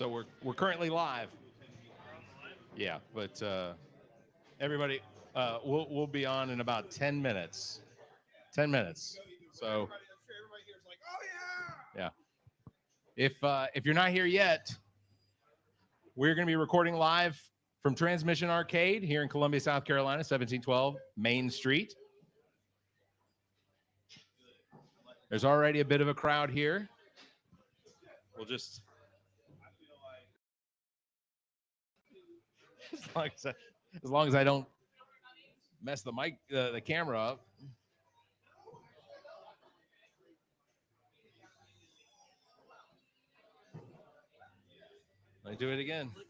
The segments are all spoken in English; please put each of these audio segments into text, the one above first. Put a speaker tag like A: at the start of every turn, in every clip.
A: So we're currently live. Yeah, but everybody, we'll be on in about 10 minutes. 10 minutes. So yeah, if you're not here yet, we're going to be recording live from Transmission Arcade here in Columbia, South Carolina, 1712 Main Street. There's already a bit of a crowd here. We'll just as long as I don't mess the mic, the camera up. Let me do it again.
B: I'll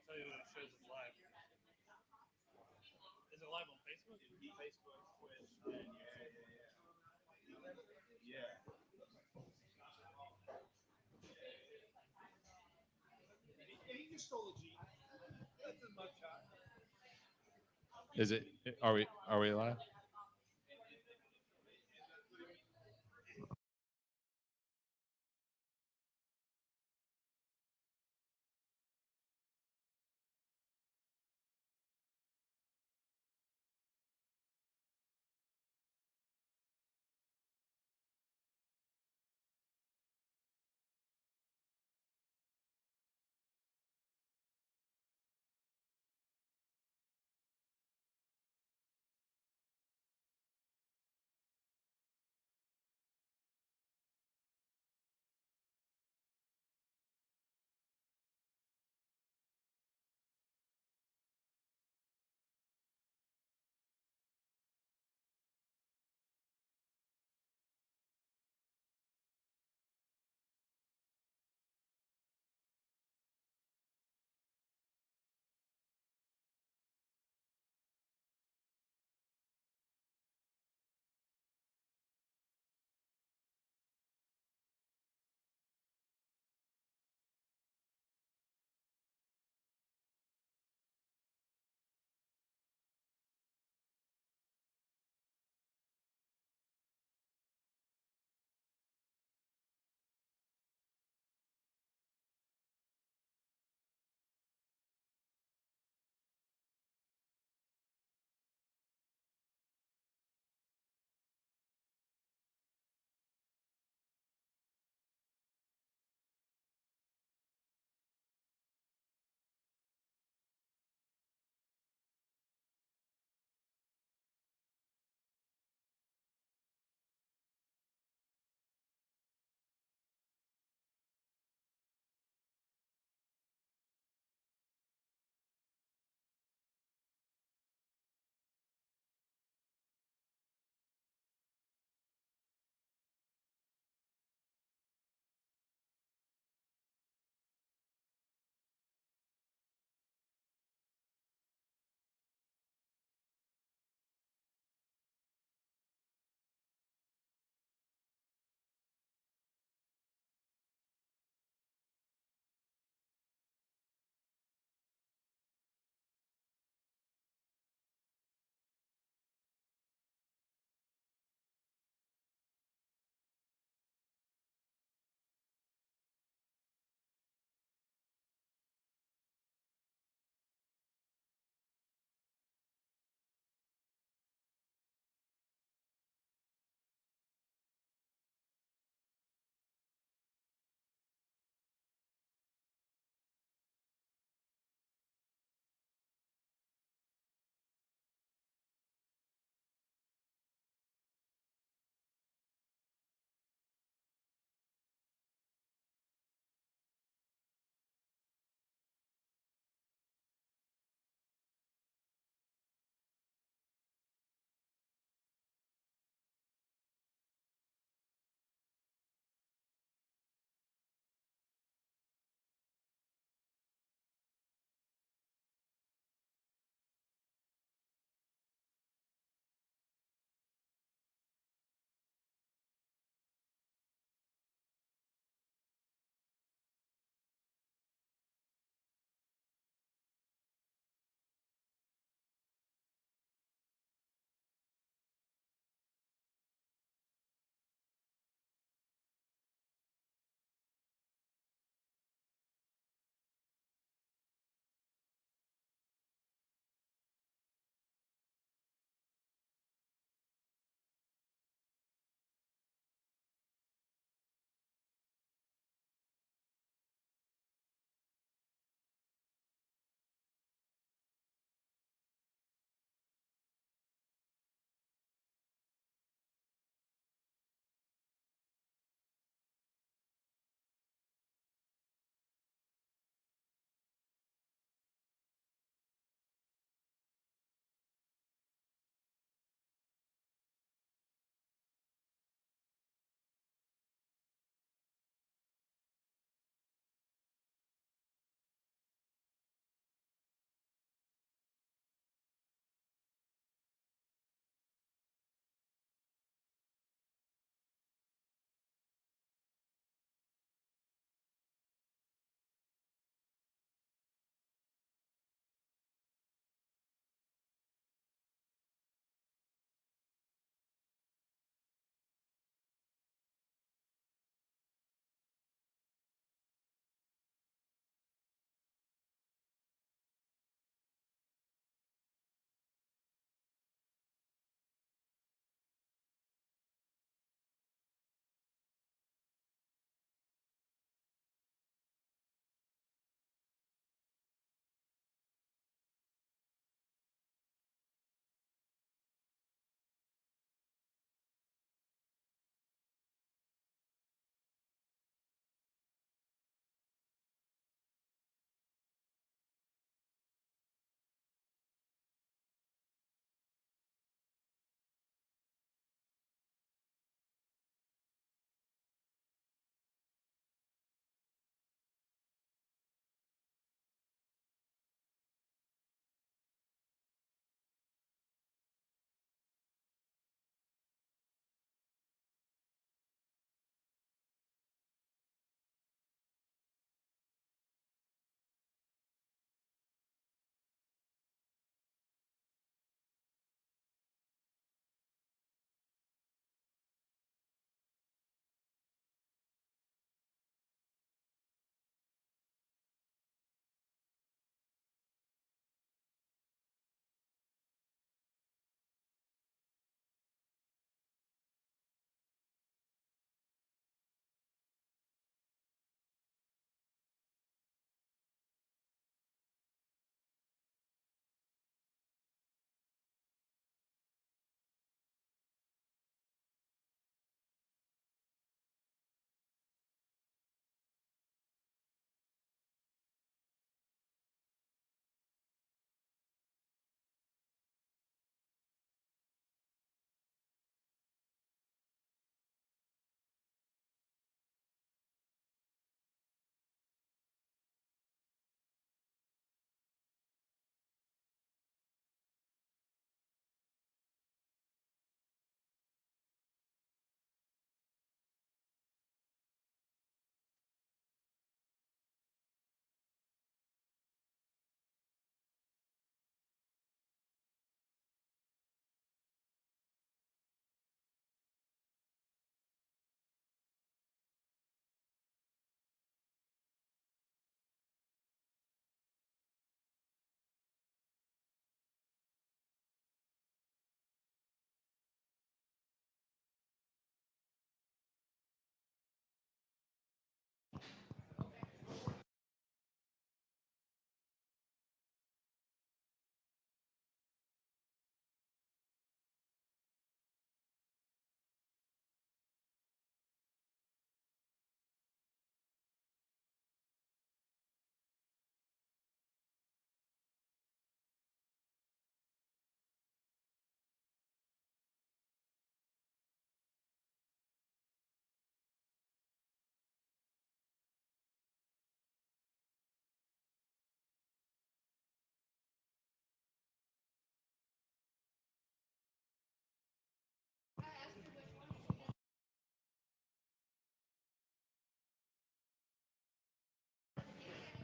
B: tell you when it shows it's live. Is it live on Facebook? Facebook, Twitch. He just stole a Jeep. That's a mugshot.
A: Is it? Are we live?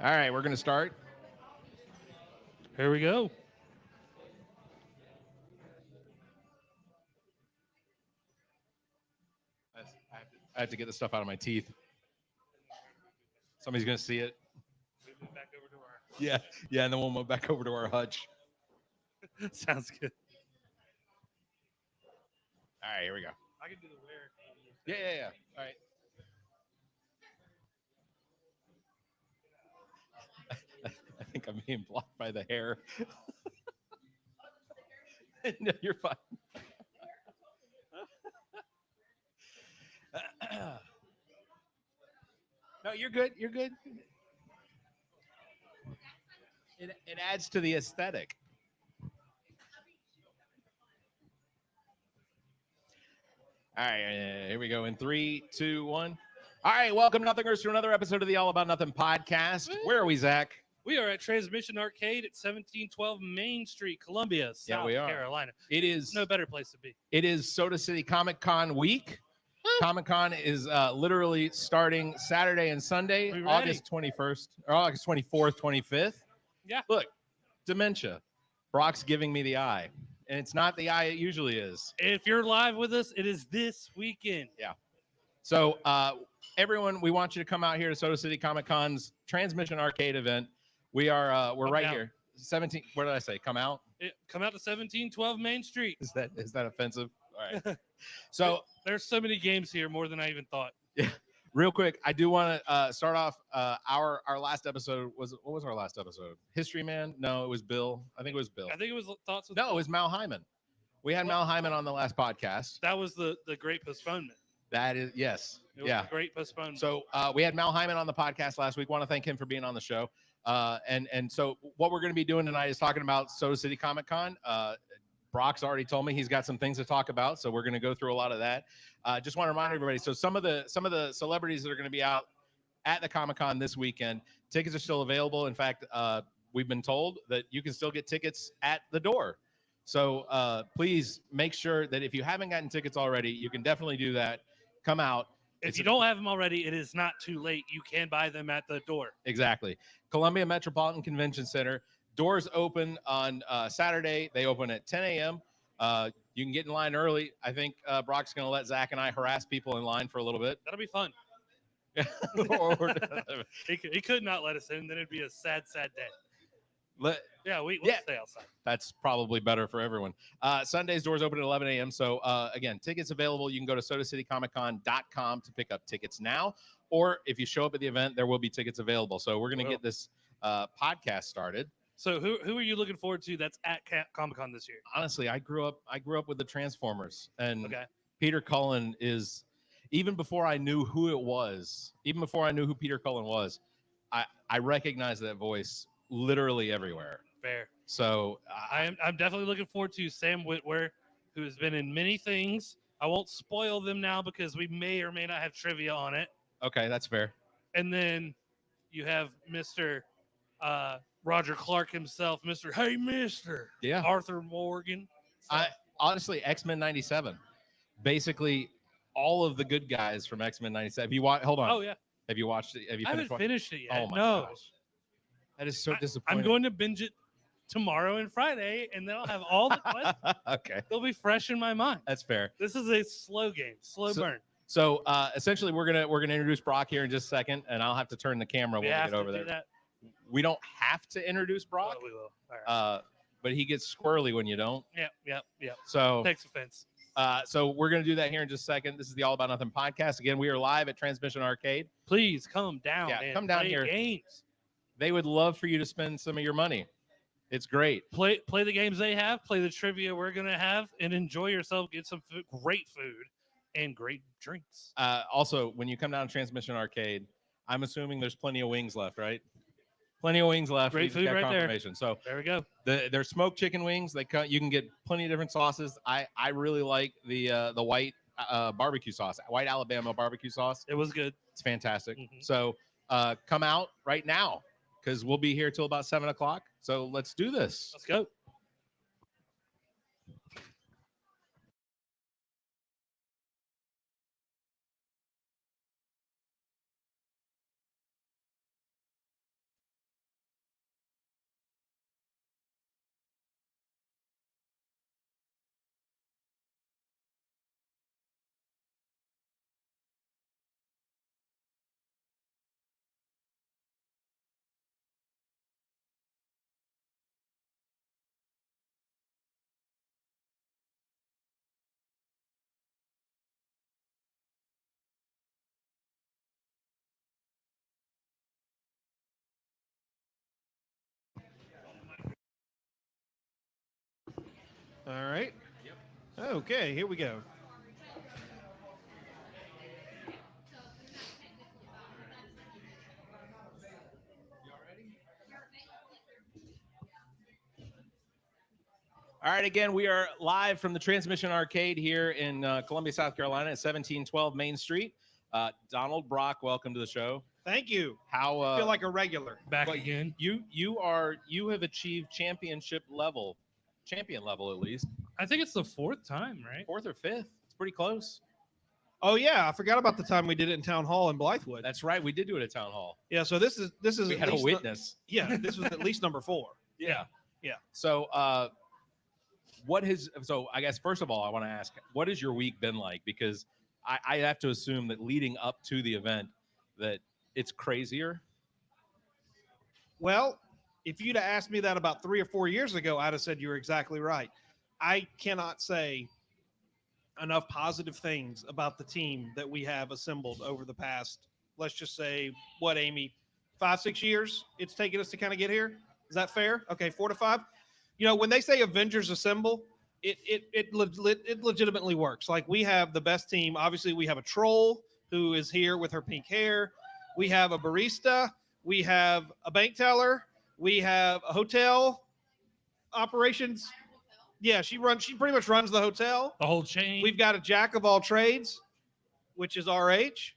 A: All right, we're going to start.
B: Here we go.
A: I have to get the stuff out of my teeth. Somebody's going to see it.
B: We move back over to our.
A: Yeah, yeah, and then we'll move back over to our hutch.
B: Sounds good.
A: All right, here we go.
B: I can do the wear.
A: Yeah. All right. I think I'm being blocked by the hair. No, you're fine. No, you're good. You're good. It adds to the aesthetic. All right, here we go. In 3, 2, 1. All right, welcome, Nothingers, to another episode of the All About Nothing podcast. Where are we, Zach?
B: We are at Transmission Arcade at 1712 Main Street, Columbia, South
A: we are.
B: Carolina.
A: It is
B: No better place to be.
A: It is Soda City Comic Con week. Comic Con is literally starting Saturday and Sunday,
B: We ready?
A: August 21st or August 24th, 25th.
B: Yeah.
A: Look, dementia. Brock's giving me the eye, and it's not the eye it usually is.
B: If you're live with us, it is this weekend.
A: So, everyone, we want you to come out here to Soda City Comic Con's Transmission Arcade event. We're
B: Come
A: right
B: out.
A: here. 17. What did I say? Come out.
B: Come out to 1712 Main Street.
A: Is that offensive? All right. So
B: There's so many games here, more than I even thought.
A: real quick, I do want to start off our last episode. What was our last episode? History Man? No, it was Bill. I think it was Bill.
B: I think it was Thoughts with
A: No, it was Mal Hyman. We had Mal Hyman on the last podcast.
B: That was the great postponement.
A: That is, yes.
B: It was
A: Yeah.
B: a great postponement.
A: So we had Mal Hyman on the podcast last week. Want to thank him for being on the show. And so what we're going to be doing tonight is talking about Soda City Comic Con. Brock's already told me he's got some things to talk about, so we're going to go through a lot of that. Just want to remind everybody. So some of the celebrities that are going to be out at the Comic Con this weekend, tickets are still available. In fact, we've been told that you can still get tickets at the door. So please make sure that if you haven't gotten tickets already, you can definitely do that. Come out.
B: if you don't have them already, it is not too late. You can buy them at the door.
A: Exactly. Columbia Metropolitan Convention Center. Doors open on Saturday. They open at 10 a.m. You can get in line early. I think Brock's going to let Zach and I harass people in line for a little bit.
B: That'll be fun.
A: Or-
B: He could not let us in. Then it'd be a sad, sad day. We'll stay outside.
A: That's probably better for everyone. Sundays, doors open at 11 a.m. So, again, tickets available. You can go to sodacitycomiccon.com to pick up tickets now. Or if you show up at the event, there will be tickets available. So we're going to get this podcast started.
B: So who are you looking forward to that's at Comic-Con this year?
A: Honestly, I grew up with the Transformers. And
B: Okay.
A: Peter Cullen is, even before I knew who it was, even before I knew who Peter Cullen was, I recognized that voice literally everywhere.
B: Fair.
A: So
B: I'm definitely looking forward to Sam Witwer, who has been in many things. I won't spoil them now because we may or may not have trivia on it.
A: okay, that's fair.
B: And then you have Mr. Roger Clark himself, Mr. Hey Mister.
A: Yeah.
B: Arthur Morgan.
A: Honestly, X-Men 97. Basically, all of the good guys from X-Men 97. Have you watched? Hold on.
B: Oh yeah.
A: Have you watched it? Have you
B: I haven't
A: finished?
B: finished it yet.
A: Oh my
B: no.
A: gosh. That is so disappointing.
B: I'm going to binge it tomorrow and Friday, and then I'll have all the questions.
A: Okay,
B: They'll be fresh in my mind.
A: that's fair.
B: This is a slow game, slow burn.
A: So essentially, we're gonna introduce Brock here in just a second, and I'll have to turn the camera
B: We
A: when we
B: have
A: get
B: to
A: over
B: do
A: there.
B: that.
A: We don't have to introduce Brock,
B: Oh, we will. All right.
A: but he gets squirrely when you don't.
B: Yep.
A: So
B: Takes offense.
A: so we're gonna do that here in just a second. This is the All About Nothing podcast. Again, we are live at Transmission Arcade.
B: Please come down.
A: Yeah,
B: and
A: come down
B: play
A: here.
B: Games.
A: They would love for you to spend some of your money. It's great.
B: Play the games they have. Play the trivia we're gonna have, and enjoy yourself. Get some great food and great drinks.
A: Also, when you come down to Transmission Arcade, I'm assuming there's plenty of wings left, right? Plenty of wings left.
B: Great
A: We just
B: food
A: got
B: right there.
A: confirmation. So
B: There we go.
A: they're smoked chicken wings. You can get plenty of different sauces. I really like the white barbecue sauce, white Alabama barbecue sauce.
B: It was good.
A: It's fantastic.
B: Mhm.
A: So come out right now because we'll be here till about 7 o'clock. So let's do this.
B: Let's go.
C: All right. Okay, here we go.
A: All right, again, we are live from the Transmission Arcade here in Columbia, South Carolina at 1712 Main Street. Donald Brock, welcome to the show.
C: Thank you.
A: How
C: I feel like a regular.
B: Back
A: but
B: again.
A: you have achieved champion level at least,
B: I think it's the fourth time, right?
A: fourth or fifth. It's pretty close.
C: Oh yeah, I forgot about the time we did it in Town Hall in Blythewood.
A: That's right. We did do it at Town Hall.
C: Yeah, so this is
A: We
C: at
A: had a
C: least
A: witness.
C: yeah, this was at least number 4.
A: Yeah.
C: Yeah.
A: So, so I guess first of all, I want to ask, what has your week been like? Because I have to assume that leading up to the event, that it's crazier.
C: Well, if you'd have asked me that about 3 or 4 years ago, I'd have said you were exactly right. I cannot say enough positive things about the team that we have assembled over the past, let's just say, what, Amy, 5-6 years it's taken us to kind of get here. Is that fair? Okay, 4 to 5. You know, when they say Avengers assemble, it legitimately works. Like, we have the best team. Obviously, we have a troll who is here with her pink hair. We have a barista. We have a bank teller. We have a hotel operations. Yeah, she pretty much runs the hotel.
B: The whole chain.
C: We've got a jack of all trades, which is RH.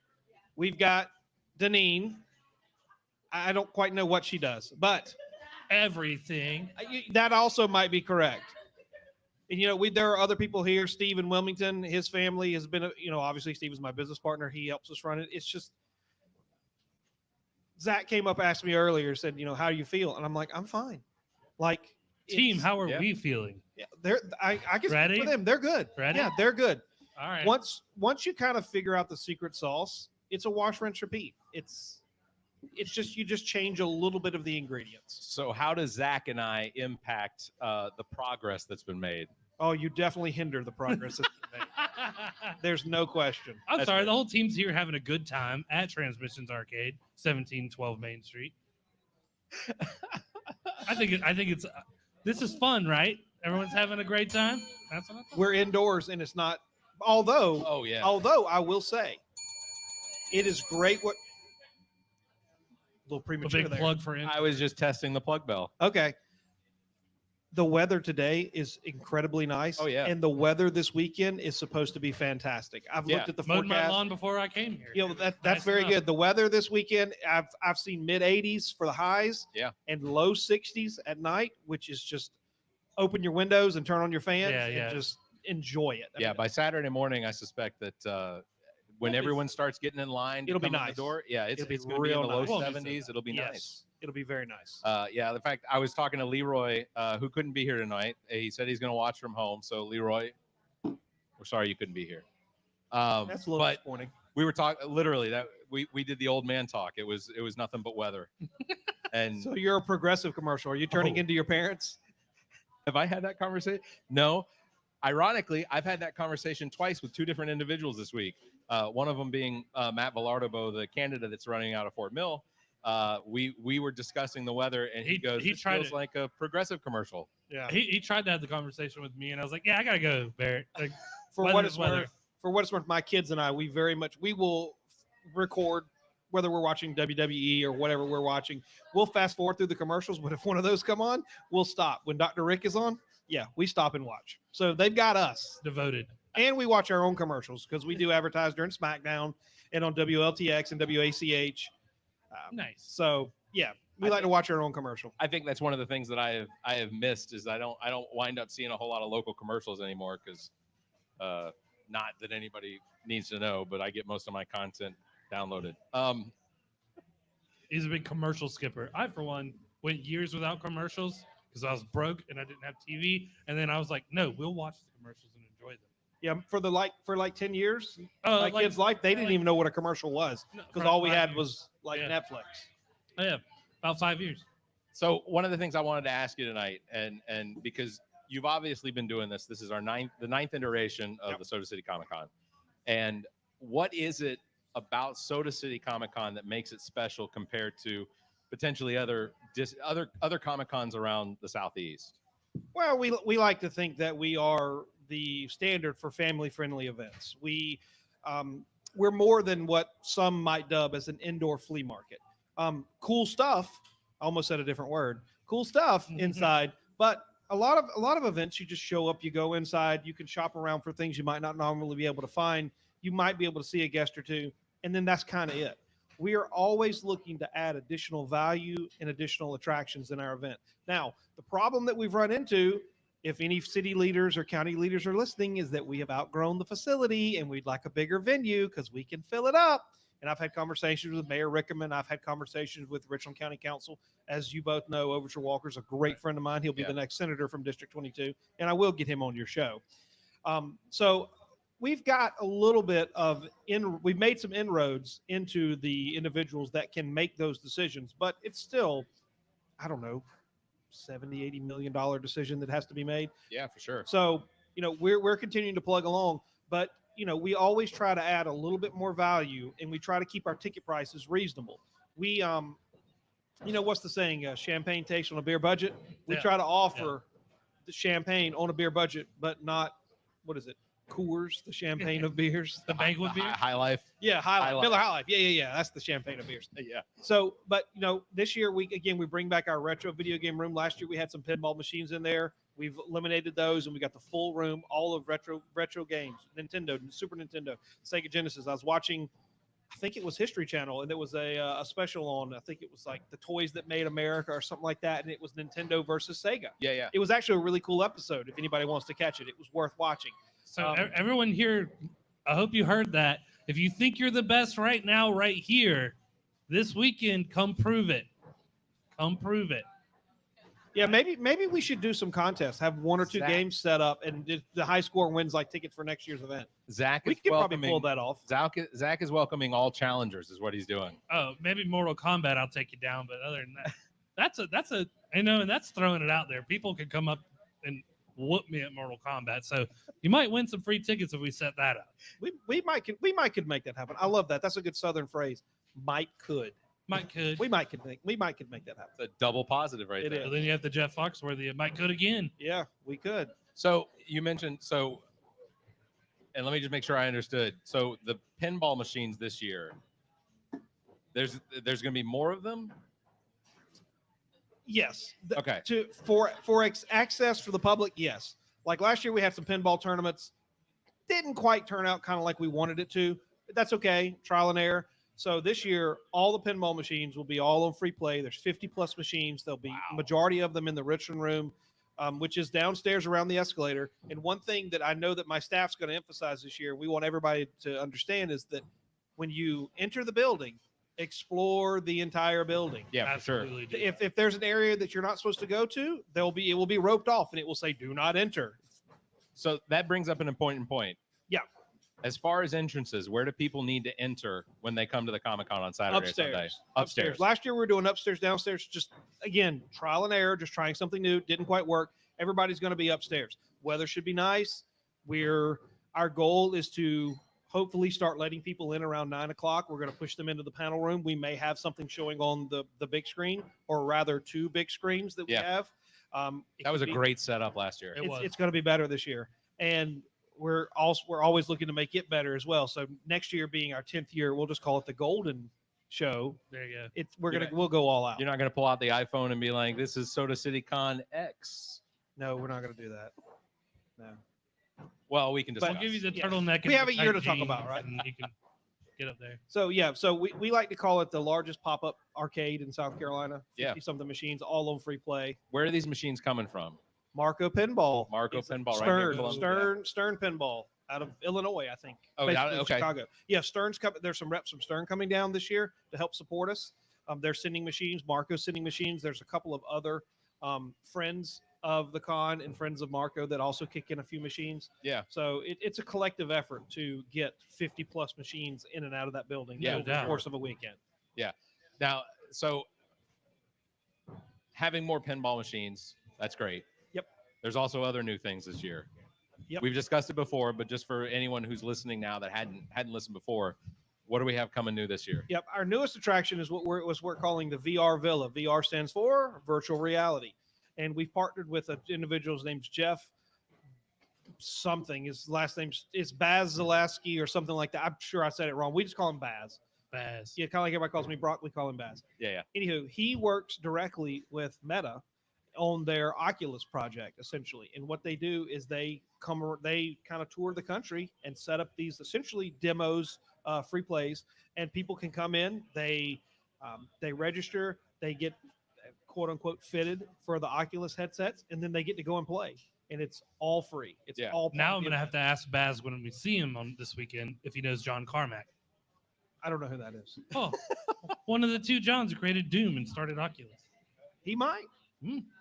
C: We've got Deneen. I don't quite know what she does, but
B: everything.
C: That also might be correct. And, you know, there are other people here. Steve in Wilmington, his family has been, obviously Steve is my business partner. He helps us run it. It's just, Zach came up, asked me earlier, said, how do you feel? And I'm like, I'm fine. Like,
B: team, how are we feeling?
C: Yeah, I guess
B: ready
C: for them, they're good.
B: Ready?
C: Yeah, they're good.
B: All right.
C: Once you kind of figure out the secret sauce, it's a wash, rinse, repeat. It's just you just change a little bit of the ingredients.
A: So how does Zach and I impact the progress that's been made?
C: Oh, you definitely hinder the progress that's been made. There's no question.
B: I'm sorry. The whole team's here having a good time at Transmissions Arcade, 1712 Main Street. I think it's this is fun, right? Everyone's having a great time. That's what I thought.
C: We're indoors, and it's not. Although I will say, it is great. What a little premature
B: a big
C: there.
B: Plug for Intern.
A: I was just testing the plug bell.
C: Okay. The weather today is incredibly nice.
A: Oh, yeah.
C: And the weather this weekend is supposed to be fantastic. I've looked at the
B: Mowed
C: forecast.
B: my lawn before I came here.
C: You know, that's
B: Nice
C: very
B: enough.
C: good. The weather this weekend, I've seen mid 80s for the highs.
A: Yeah.
C: And low 60s at night, which is just open your windows and turn on your fans and just enjoy it. I mean,
A: By Saturday morning, I suspect that when everyone starts getting in line,
C: it'll
A: to
C: be
A: come in
C: nice.
A: the door. Yeah, it's
C: It'll be
A: going to be in the
C: real
A: low
C: nice.
A: 70s. It'll be
C: yes,
A: nice.
C: It'll be very nice.
A: In fact, I was talking to Leroy, who couldn't be here tonight. He said he's going to watch from home. So, Leroy, we're sorry you couldn't be here.
C: That's a little disappointing.
A: We were talking literally that we did the old man talk. It was nothing but weather. And
C: So you're a progressive commercial. Are you turning into your parents?
A: have I had that conversation? No. Ironically, I've had that conversation twice with 2 different individuals this week. One of them being Matt Villardobo, the candidate that's running out of Fort Mill. We were discussing the weather, and he goes, "This feels like a progressive commercial."
C: Yeah.
B: He tried to have the conversation with me, and I was like, "Yeah, I gotta go, Barrett." Like,
C: For what it's worth, my kids and I, we will record whether we're watching WWE or whatever we're watching. We'll fast forward through the commercials, but if one of those come on, we'll stop. When Dr. Rick is on, we stop and watch. So they've got us
B: devoted.
C: And we watch our own commercials because we do advertise during SmackDown and on WLTX and WACH.
B: Nice.
C: So we like to watch our own commercial.
A: I think that's one of the things that I have missed is I don't wind up seeing a whole lot of local commercials anymore because not that anybody needs to know, but I get most of my content downloaded.
B: He's a big commercial skipper. I, for one, went years without commercials because I was broke and I didn't have TV. And then I was like, no, we'll watch the commercials and enjoy them.
C: Yeah, for like 10 years, my
B: like-
C: kids' life, they didn't even know what a commercial was because all we had was like Netflix.
B: Oh, yeah, about 5 years.
A: So one of the things I wanted to ask you tonight, and because you've obviously been doing this is the ninth iteration of the Soda City Comic Con. And what is it about Soda City Comic Con that makes it special compared to potentially other Comic Cons around the Southeast?
C: Well, we like to think that we are the standard for family friendly events. Um, we're more than what some might dub as an indoor flea market. Cool stuff. I almost said a different word. Cool stuff inside, but a lot of events you just show up, you go inside, you can shop around for things you might not normally be able to find. You might be able to see a guest or two, and then that's kind of it. We are always looking to add additional value and additional attractions in our event. Now, the problem that we've run into, if any city leaders or county leaders are listening, is that we have outgrown the facility and we'd like a bigger venue because we can fill it up. And I've had conversations with Mayor Rickerman. I've had conversations with Richland County Council. As you both know, Overture Walker's a great friend of mine. He'll be the next senator from District 22, and I will get him on your show. So we've got a little bit of we've made some inroads into the individuals that can make those decisions, but it's still, I don't know, 70-80 million dollar decision that has to be made.
A: Yeah, for sure.
C: So we're continuing to plug along, but we always try to add a little bit more value, and we try to keep our ticket prices reasonable. We what's the saying, champagne tastes on a beer budget. We try to offer the champagne on a beer budget, but not, what is it, Coors, the champagne of beers.
B: The banquet beer?
A: High Life.
C: Yeah, High Life. Miller High Life. Yeah. That's the champagne of beers.
A: Yeah.
C: So, but this year we bring back our retro video game room. Last year we had some pinball machines in there. We've eliminated those, and we got the full room, all of retro games, Nintendo, Super Nintendo, Sega Genesis. I was watching, I think it was History Channel, and there was a special on, I think it was like the toys that made America or something like that, and it was Nintendo versus Sega.
A: Yeah.
C: It was actually a really cool episode. If anybody wants to catch it, it was worth watching.
B: So everyone here, I hope you heard that. If you think you're the best right now, right here, this weekend, come prove it. Come prove it.
C: Yeah, maybe we should do some contests. Have one or two games set up, and the high score wins like tickets for next year's event.
A: We could
C: probably pull that off.
A: Zach is welcoming all challengers, is what he's doing.
B: Oh, maybe Mortal Kombat, I'll take you down. But other than that, and that's throwing it out there. People could come up and whoop me at Mortal Kombat. So you might win some free tickets if we set that up.
C: We might could make that happen. I love that. That's a good Southern phrase. We might could make that happen.
A: It's a double positive right there.
B: Well, then you have the Jeff Foxworthy. It might could again.
C: Yeah, we could.
A: So you mentioned and let me just make sure I understood. So the pinball machines this year, there's going to be more of them.
C: Yes.
A: Okay.
C: For access for the public, yes. Like last year, we had some pinball tournaments. Didn't quite turn out kind of like we wanted it to. But that's okay. Trial and error. So this year, all the pinball machines will be all on free play. There's 50 plus machines. There'll be majority of them in the Richland room, which is downstairs around the escalator. And one thing that I know that my staff's going to emphasize this year, we want everybody to understand, is that when you enter the building, explore the entire building.
A: Yeah, for sure.
C: If there's an area that you're not supposed to go to, it will be roped off, and it will say "Do not enter."
A: So that brings up an important point.
C: Yeah.
A: As far as entrances, where do people need to enter when they come to the Comic-Con on Saturday
C: Upstairs.
A: or Sunday? Upstairs.
C: Last year we were doing upstairs, downstairs. Just again, trial and error, just trying something new. Didn't quite work. Everybody's going to be upstairs. Weather should be nice. Our goal is to hopefully start letting people in around 9:00. We're going to push them into the panel room. We may have something showing on the big screen, or rather 2 big screens that we have.
A: That was a great setup last year.
C: It's going to be better this year, and we're always looking to make it better as well. So next year being our 10th year, we'll just call it the Golden Show.
B: There you go.
C: We'll go all out.
A: You're not going to pull out the iPhone and be like, "This is Soda City Con X."
C: No, we're not going to do that. No.
A: Well, we can discuss.
B: I'll give you the turtleneck.
C: We have a year to talk about, right?
B: And you can get up there.
C: So we like to call it the largest pop-up arcade in South Carolina. 50-something machines, all on free play.
A: Where are these machines coming from?
C: Marco Pinball.
A: Pinball,
C: Stern,
A: right here.
C: Stern Pinball out of Illinois, I think.
A: Oh, okay.
C: Chicago. Yeah, Stern's coming. There's some reps from Stern coming down this year to help support us. They're sending machines. Marco's sending machines. There's a couple of other friends of the con and friends of Marco that also kick in a few machines.
A: Yeah.
C: So it's a collective effort to get 50 plus machines in and out of that building over the course of a weekend.
A: Yeah. Now, so having more pinball machines, that's great.
C: Yep.
A: There's also other new things this year.
C: Yep.
A: We've discussed it before, but just for anyone who's listening now that hadn't listened before, what do we have coming new this year?
C: Yep. Our newest attraction is what we're calling the VR Villa. VR stands for virtual reality. and we've partnered with an individual named Jeff something. His last name is Baz Zaleski or something like that. I'm sure I said it wrong. We just call him Baz.
B: Baz.
C: Yeah, kind of like everybody calls me Brock. We call him Baz.
A: Yeah.
C: Anywho, he works directly with Meta on their Oculus project, essentially. And what they do is they kind of tour the country and set up these essentially demos, free plays, and people can come in. They register. They get quote unquote fitted for the Oculus headsets, and then they get to go and play. And it's all free. It's all
B: now I'm gonna have to ask Baz when we see him on this weekend if he knows John Carmack.
C: I don't know who that is.
B: Oh, one of the two Johns who created Doom and started Oculus.
C: He might.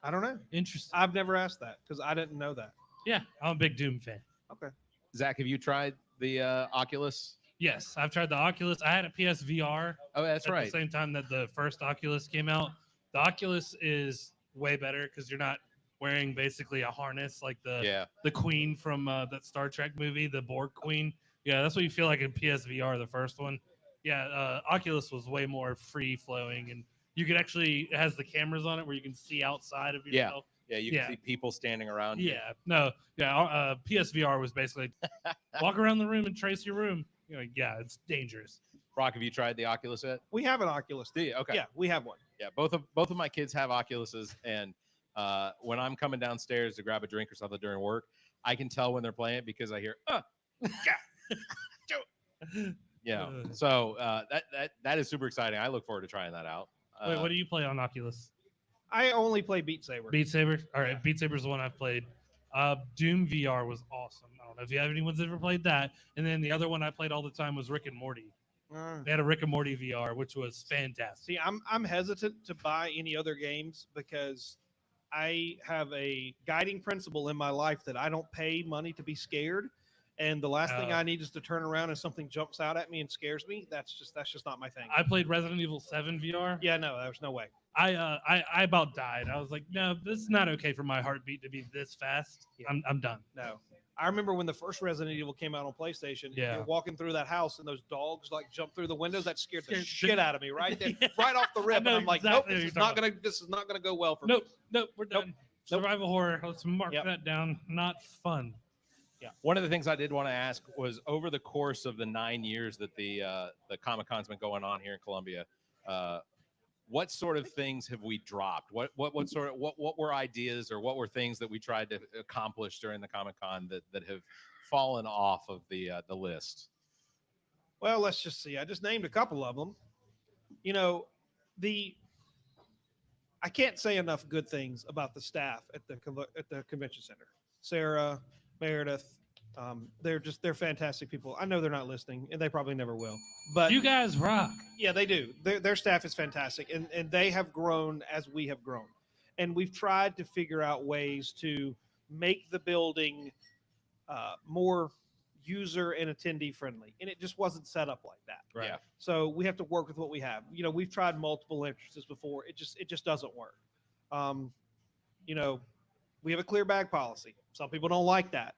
C: I don't know.
B: Interesting.
C: I've never asked that because I didn't know that.
B: Yeah, I'm a big Doom fan.
C: Okay.
A: Zach, have you tried the Oculus?
B: Yes, I've tried the Oculus. I had a PSVR.
A: Oh, that's right.
B: At the same time that the first Oculus came out. The Oculus is way better because you're not wearing basically a harness like the queen from that Star Trek movie, the Borg queen. Yeah, that's what you feel like in PSVR, the first one. Yeah, Oculus was way more free flowing, and you could actually, it has the cameras on it where you can see outside of yourself.
A: Yeah, you can see people standing around.
B: PSVR was basically walk around the room and trace your room. You know, yeah, it's dangerous.
A: Brock, have you tried the Oculus yet?
C: We have an Oculus.
A: Do you? Okay.
C: Yeah, we have one.
A: Yeah, both of my kids have Oculuses, and when I'm coming downstairs to grab a drink or something during work, I can tell when they're playing it because I hear yeah. So that is super exciting. I look forward to trying that out.
B: Wait, what do you play on Oculus?
C: I only play Beat Saber.
B: Beat Saber? All right, Beat Saber is the one I've played. Doom VR was awesome. I don't know if anyone's ever played that. And then the other one I played all the time was Rick and Morty. They had a Rick and Morty VR, which was fantastic.
C: See, I'm hesitant to buy any other games because I have a guiding principle in my life that I don't pay money to be scared. And the last thing I need is to turn around and something jumps out at me and scares me. That's just not my thing.
B: I played Resident Evil 7 VR.
C: Yeah, no, there's no way.
B: I about died. I was like, no, this is not okay for my heartbeat to be this fast. Yeah. I'm done.
C: No. I remember when the first Resident Evil came out on PlayStation.
B: Yeah.
C: You're walking through that house and those dogs like jump through the windows. That scared the shit out of me right there, right off the rip. And I'm like, nope, this is not gonna go well for me.
B: Nope, we're done. Survival horror. Let's mark that down. Not fun.
A: Yeah. One of the things I did want to ask was over the course of the 9 years that the Comic-Con's been going on here in Columbia, what sort of things have we dropped? What were ideas or what were things that we tried to accomplish during the Comic-Con that have fallen off of the list?
C: Well, let's just see. I just named a couple of them. You know, I can't say enough good things about the staff at the convention center. Sarah, Meredith, they're fantastic people. I know they're not listening, and they probably never will. But
B: you guys rock.
C: Yeah, they do. Their staff is fantastic, and they have grown as we have grown. And we've tried to figure out ways to make the building more user and attendee friendly, and it just wasn't set up like that.
A: Right. Yeah.
C: So we have to work with what we have. You know, we've tried multiple entrances before. It just doesn't work. You know, we have a clear bag policy. Some people don't like that.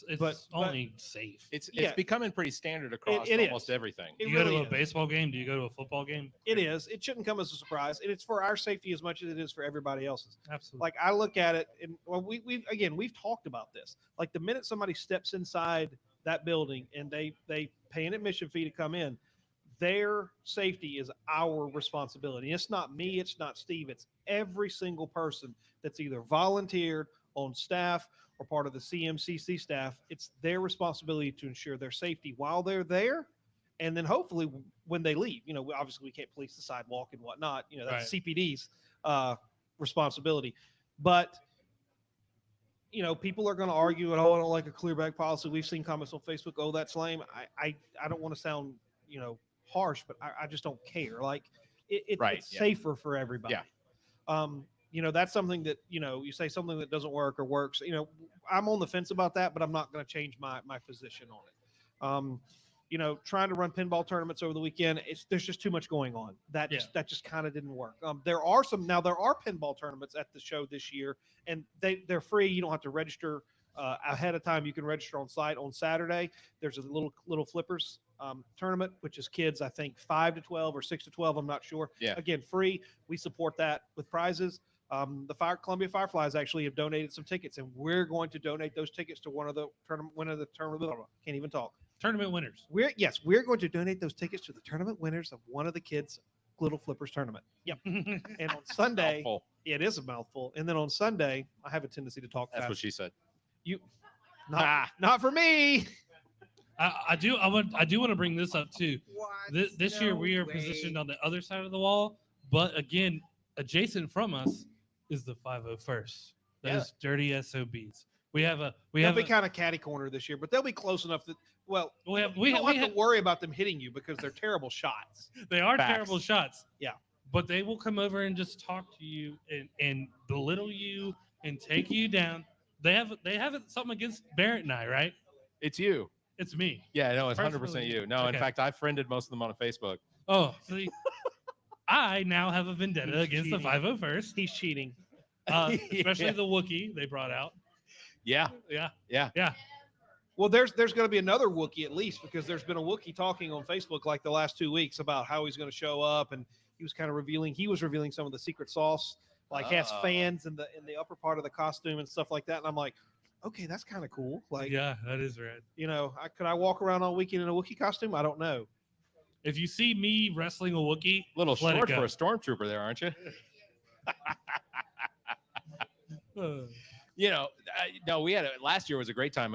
B: It's only safe.
A: It's becoming pretty standard across almost everything.
B: Do you go to a baseball game? Do you go to a football game?
C: It is. It shouldn't come as a surprise, and it's for our safety as much as it is for everybody else's.
B: Absolutely.
C: Like I look at it, and well, we've talked about this. Like the minute somebody steps inside that building and they pay an admission fee to come in, their safety is our responsibility. It's not me. It's not Steve. It's every single person that's either volunteered on staff or part of the CMCC staff. It's their responsibility to ensure their safety while they're there. And then hopefully when they leave, you know, obviously we can't police the sidewalk and whatnot, you know, that's right. CPD's responsibility. But, you know, people are going to argue, and I don't like a clear bag policy. We've seen comments on Facebook, oh, that's lame. I don't want to sound, you know, harsh, but I just don't care. Like it's safer for everybody.
A: Yeah.
C: You know, that's something that, you know, you say something that doesn't work or works, you know, I'm on the fence about that, but I'm not going to change my position on it. You know, trying to run pinball tournaments over the weekend, there's just too much going on. That just kind of didn't work. There are pinball tournaments at the show this year, and they're free. You don't have to register ahead of time. You can register on site on Saturday. There's a little flippers tournament, which is kids, I think 5 to 12 or 6 to 12. I'm not sure.
A: Yeah.
C: Again, free. We support that with prizes. Columbia Fireflies actually have donated some tickets, and we're going to donate those tickets to one of the tournament. Can't even talk.
B: Tournament winners.
C: We're going to donate those tickets to the tournament winners of one of the kids' Little Flippers tournament. Yep. And on Sunday,
A: Mouthful.
C: it is a mouthful. And then on Sunday, I have a tendency to talk
A: That's
C: fast.
A: what she said.
C: Not for me.
B: I do want to bring this up too. This year we are positioned on the other side of the wall, but again, adjacent from us is the 501st. Those dirty SOBs. They'll be
C: kind of catty corner this year, but they'll be close enough that we don't have to worry about them hitting you because they're terrible shots.
B: They are
A: Facts.
B: terrible shots.
C: Yeah.
B: But they will come over and just talk to you and belittle you and take you down. They have something against Barrett and I, right?
A: It's you.
B: It's me.
A: Yeah, no, it's
B: Personally,
A: 100% you. No, in
B: okay.
A: fact, I friended most of them on Facebook.
B: Oh, see, I now have a vendetta
C: He's
B: against
C: cheating.
B: the 501st.
C: He's cheating.
B: Especially
A: Yeah.
B: the Wookiee they brought out.
A: Yeah.
B: Yeah.
C: Well, there's going to be another Wookiee at least because there's been a Wookiee talking on Facebook like the last 2 weeks about how he's going to show up, and he was revealing some of the secret sauce, like has fans in the upper part of the costume and stuff like that. And I'm like, okay, that's kind of cool. Like,
B: Yeah, that is right.
C: Could I walk around all weekend in a Wookiee costume? I don't know.
B: If you see me wrestling a Wookiee,
A: Little
B: let it
A: short
B: go.
A: for a stormtrooper there, aren't you? No, we had last year was a great time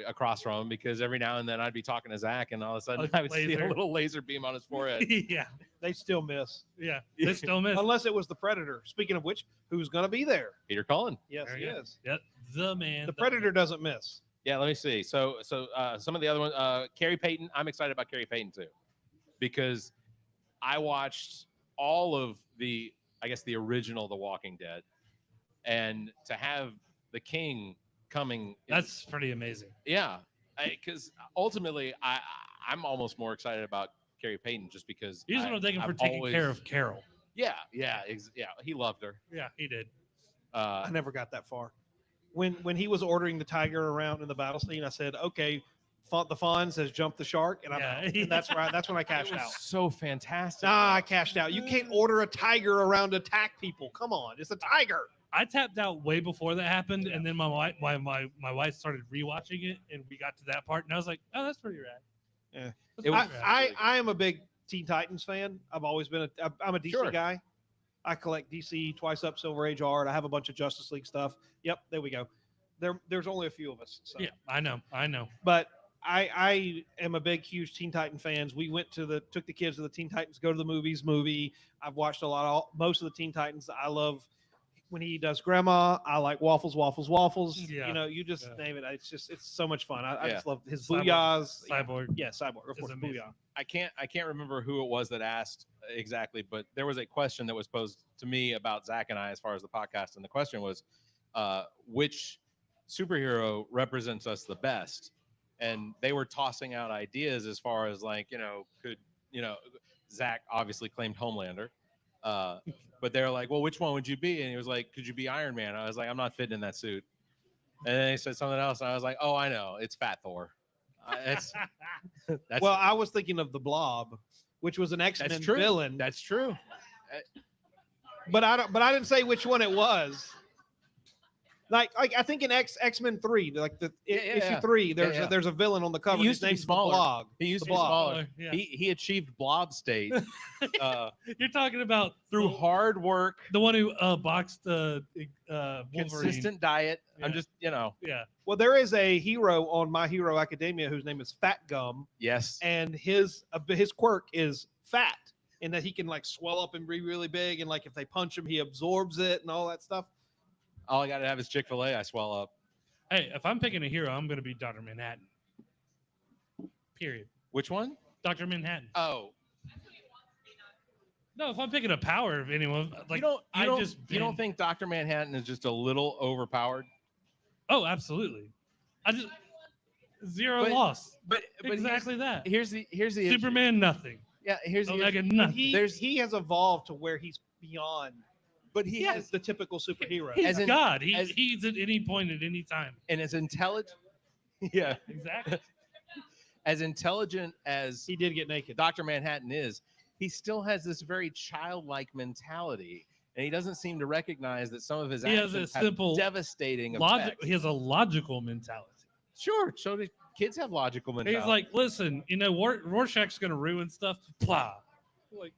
A: across from him because every now and then I'd be talking to Zach and all of a sudden I would see a little laser beam on his forehead.
B: Yeah,
C: They still miss.
B: yeah, they still miss.
C: Unless it was the Predator. Speaking of which, who's going to be there?
A: Peter Cullen.
C: Yes,
B: There
C: he
B: you go.
C: is.
B: Yep, the man.
C: The Predator doesn't miss.
A: Yeah, let me see. So some of the other ones, Carrie Payton. I'm excited about Carrie Payton too, because I watched all of the original The Walking Dead, and to have the King coming.
B: That's pretty amazing.
A: Yeah, because ultimately I'm almost more excited about Carrie Payton just because
B: You just want to thank him for taking care of Carol.
A: Yeah, he loved her.
B: Yeah, he did.
C: I never got that far. When he was ordering the tiger around in the battle scene, I said, "Okay, the Fonz has jumped the shark," and I'm out. And that's when I cashed out.
A: So fantastic.
C: I cashed out. You can't order a tiger around to attack people. Come on, it's a tiger.
B: I tapped out way before that happened, and then my wife started rewatching it, and we got to that part, and I was like, "Oh, that's pretty rad."
C: Yeah.
B: That's pretty rad.
C: I am a big Teen Titans fan. I've always been I'm a DC guy. I collect DC Twice Up, Silver Age art. I have a bunch of Justice League stuff. Yep, there we go. There's only a few of us. So.
B: Yeah, I know.
C: But I am a big, huge Teen Titan fans. We took the kids to the Teen Titans Go to the Movies movie. I've watched most of the Teen Titans. I love when he does Grandma. I like Waffles.
B: Yeah.
C: You just name it. It's so much fun. I just love his
B: Cyborg.
C: booyahs.
B: Cyborg.
C: Yeah, Cyborg. Of course,
B: amazing.
C: booyah.
A: I can't remember who it was that asked exactly, but there was a question that was posed to me about Zach and I as far as the podcast, and the question was, which superhero represents us the best? And they were tossing out ideas as far as Zach obviously claimed Homelander, but they're like, well, which one would you be? And he was like, could you be Iron Man? I was like, I'm not fitting in that suit. And then he said something else, and I was like, oh, I know, it's Fat Thor. That's
C: Well, I was thinking of the Blob, which was an X-Men villain.
A: That's true.
C: But I didn't say which one it was. Like I think in X-Men 3, like issue 3, there's a villain on the cover.
A: He used
C: His
A: to be
C: name's
A: smaller.
C: The Blob.
A: He used to
C: The
A: be
C: Blob.
A: smaller.
B: Yeah.
A: He achieved blob state
B: You're talking about
A: through hard work,
B: the one who boxed Wolverine.
A: consistent diet.
B: Yeah.
A: I'm just,
B: Yeah.
C: Well, there is a hero on My Hero Academia whose name is Fat Gum,
A: yes.
C: and his quirk is fat, in that he can like swell up and be really big, and like if they punch him, he absorbs it and all that stuff.
A: All I got to have is Chick-fil-A. I swell up.
B: Hey, if I'm picking a hero, I'm going to be Dr. Manhattan. Period.
A: Which one?
B: Dr. Manhattan.
A: Oh,
B: No, if I'm picking a power of anyone, like
A: you don't think Dr. Manhattan is just a little overpowered?
B: Oh, absolutely. I just zero
A: But-
B: loss.
A: But
B: Exactly that.
A: Here's the issue.
B: Superman, nothing.
A: Yeah, here's the
B: Omega,
A: issue.
B: nothing.
C: He has evolved to where he's beyond
A: But he has,
C: the typical superhero.
B: He's
A: as in-
B: God.
A: as-
B: He's at any point at any time.
A: and as intelligent. Yeah,
B: Exactly.
A: as intelligent as
C: He did get naked.
A: Dr. Manhattan is, he still has this very childlike mentality. and he doesn't seem to recognize that some of his
B: He has
A: actions
B: a
A: have
B: simple
A: devastating
B: logic.
A: effects.
B: He has a logical mentality.
A: Sure, so do kids have logical mentality.
B: He's like, listen, Rorschach's going to ruin stuff. Blah. Like,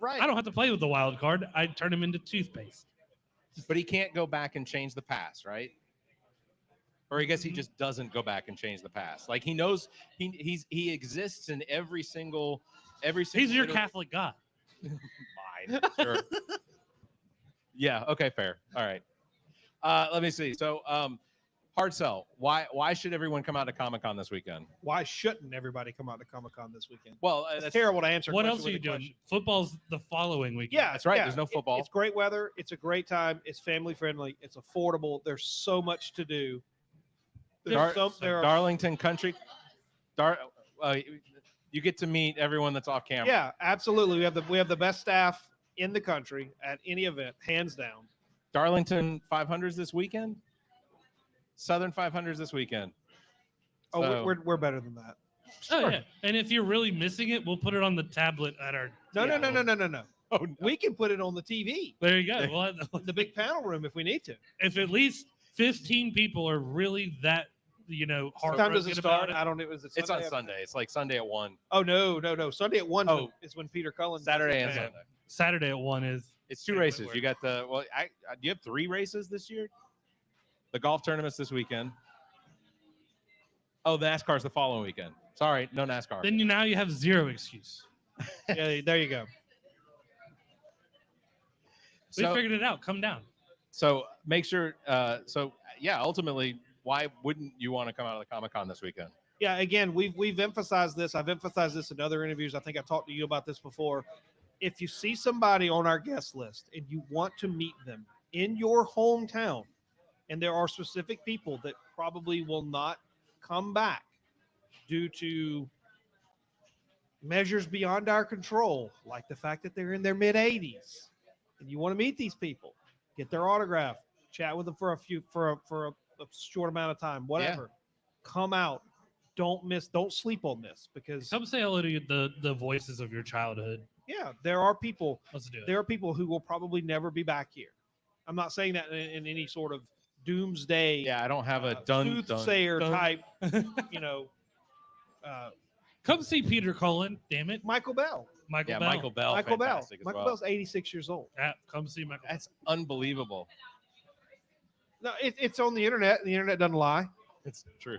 A: right.
B: I don't have to play with the wild card. I turn him into toothpaste.
A: But he can't go back and change the past, right? Or I guess he just doesn't go back and change the past. Like he knows he exists in every single.
B: He's your Catholic God.
A: Mine, sure. Yeah. Okay. Fair. All right. Let me see. So, hard sell. Why should everyone come out to Comic-Con this weekend?
C: Why shouldn't everybody come out to Comic-Con this weekend?
A: Well,
C: That's terrible to answer. a
B: What
C: question
B: else are
C: with
B: you
C: a
B: doing?
C: question.
B: Football's the following weekend.
C: Yeah,
A: That's right.
C: yeah.
A: There's no football.
C: It's great weather. It's a great time. It's family friendly. It's affordable. There's so much to do.
A: Darlington Country. You get to meet everyone that's off camera.
C: Yeah, absolutely. We have the best staff in the country at any event, hands down.
A: Darlington 500s this weekend. Southern 500s this weekend.
C: Oh,
A: So-
C: we're better than that.
B: Oh
A: Sure.
B: yeah. And if you're really missing it, we'll put it on the tablet at our.
C: No.
A: Oh, no.
C: We can put it on the TV,
B: There you go. We'll have
C: the big panel room, if we need to.
B: if at least 15 people are really that
C: What time
B: heartbroken
C: does it
B: about
C: start?
B: it.
C: I don't know. Is it
A: It's on
C: Sunday?
A: Sunday. It's like Sunday at 1.
C: Oh no. Sunday at 1
A: Oh.
C: is when Peter Cullen.
A: Saturday and
B: Yeah.
A: Sunday.
B: Saturday at 1 is.
A: It's 2
B: Yeah,
A: races.
B: where-
A: You got do you have 3 races this year? The golf tournament's this weekend. Oh, the NASCAR's the following weekend. Sorry, no NASCAR.
B: Then now you have zero excuse.
C: Yeah, there you go.
B: We
A: So,
B: figured it out. Come down.
A: so make sure. Ultimately, why wouldn't you want to come out of the Comic-Con this weekend?
C: Yeah, again, we've emphasized this. I've emphasized this in other interviews. I think I talked to you about this before. If you see somebody on our guest list and you want to meet them in your hometown, and there are specific people that probably will not come back due to measures beyond our control, like the fact that they're in their mid 80s, and you want to meet these people, get their autograph, chat with them for a short amount of time, whatever. Come out. Don't sleep on this, because
B: Come say hello to the voices of your childhood.
C: yeah, there are people
B: Let's do it.
C: there are people who will probably never be back here. I'm not saying that in any sort of doomsday
A: Yeah, I don't have a done
C: soothsayer
B: dun.
C: type, you know,
B: Come see Peter Cullen. Damn it,
C: Michael Bell.
B: Michael
A: Yeah,
B: Bell.
A: Michael Bell.
C: Michael Bell.
A: Fantastic as
C: Michael
A: well.
C: Bell's 86 years old.
B: Yeah, come see Michael.
A: That's unbelievable.
C: No, it's on the internet. The internet doesn't lie.
A: It's true.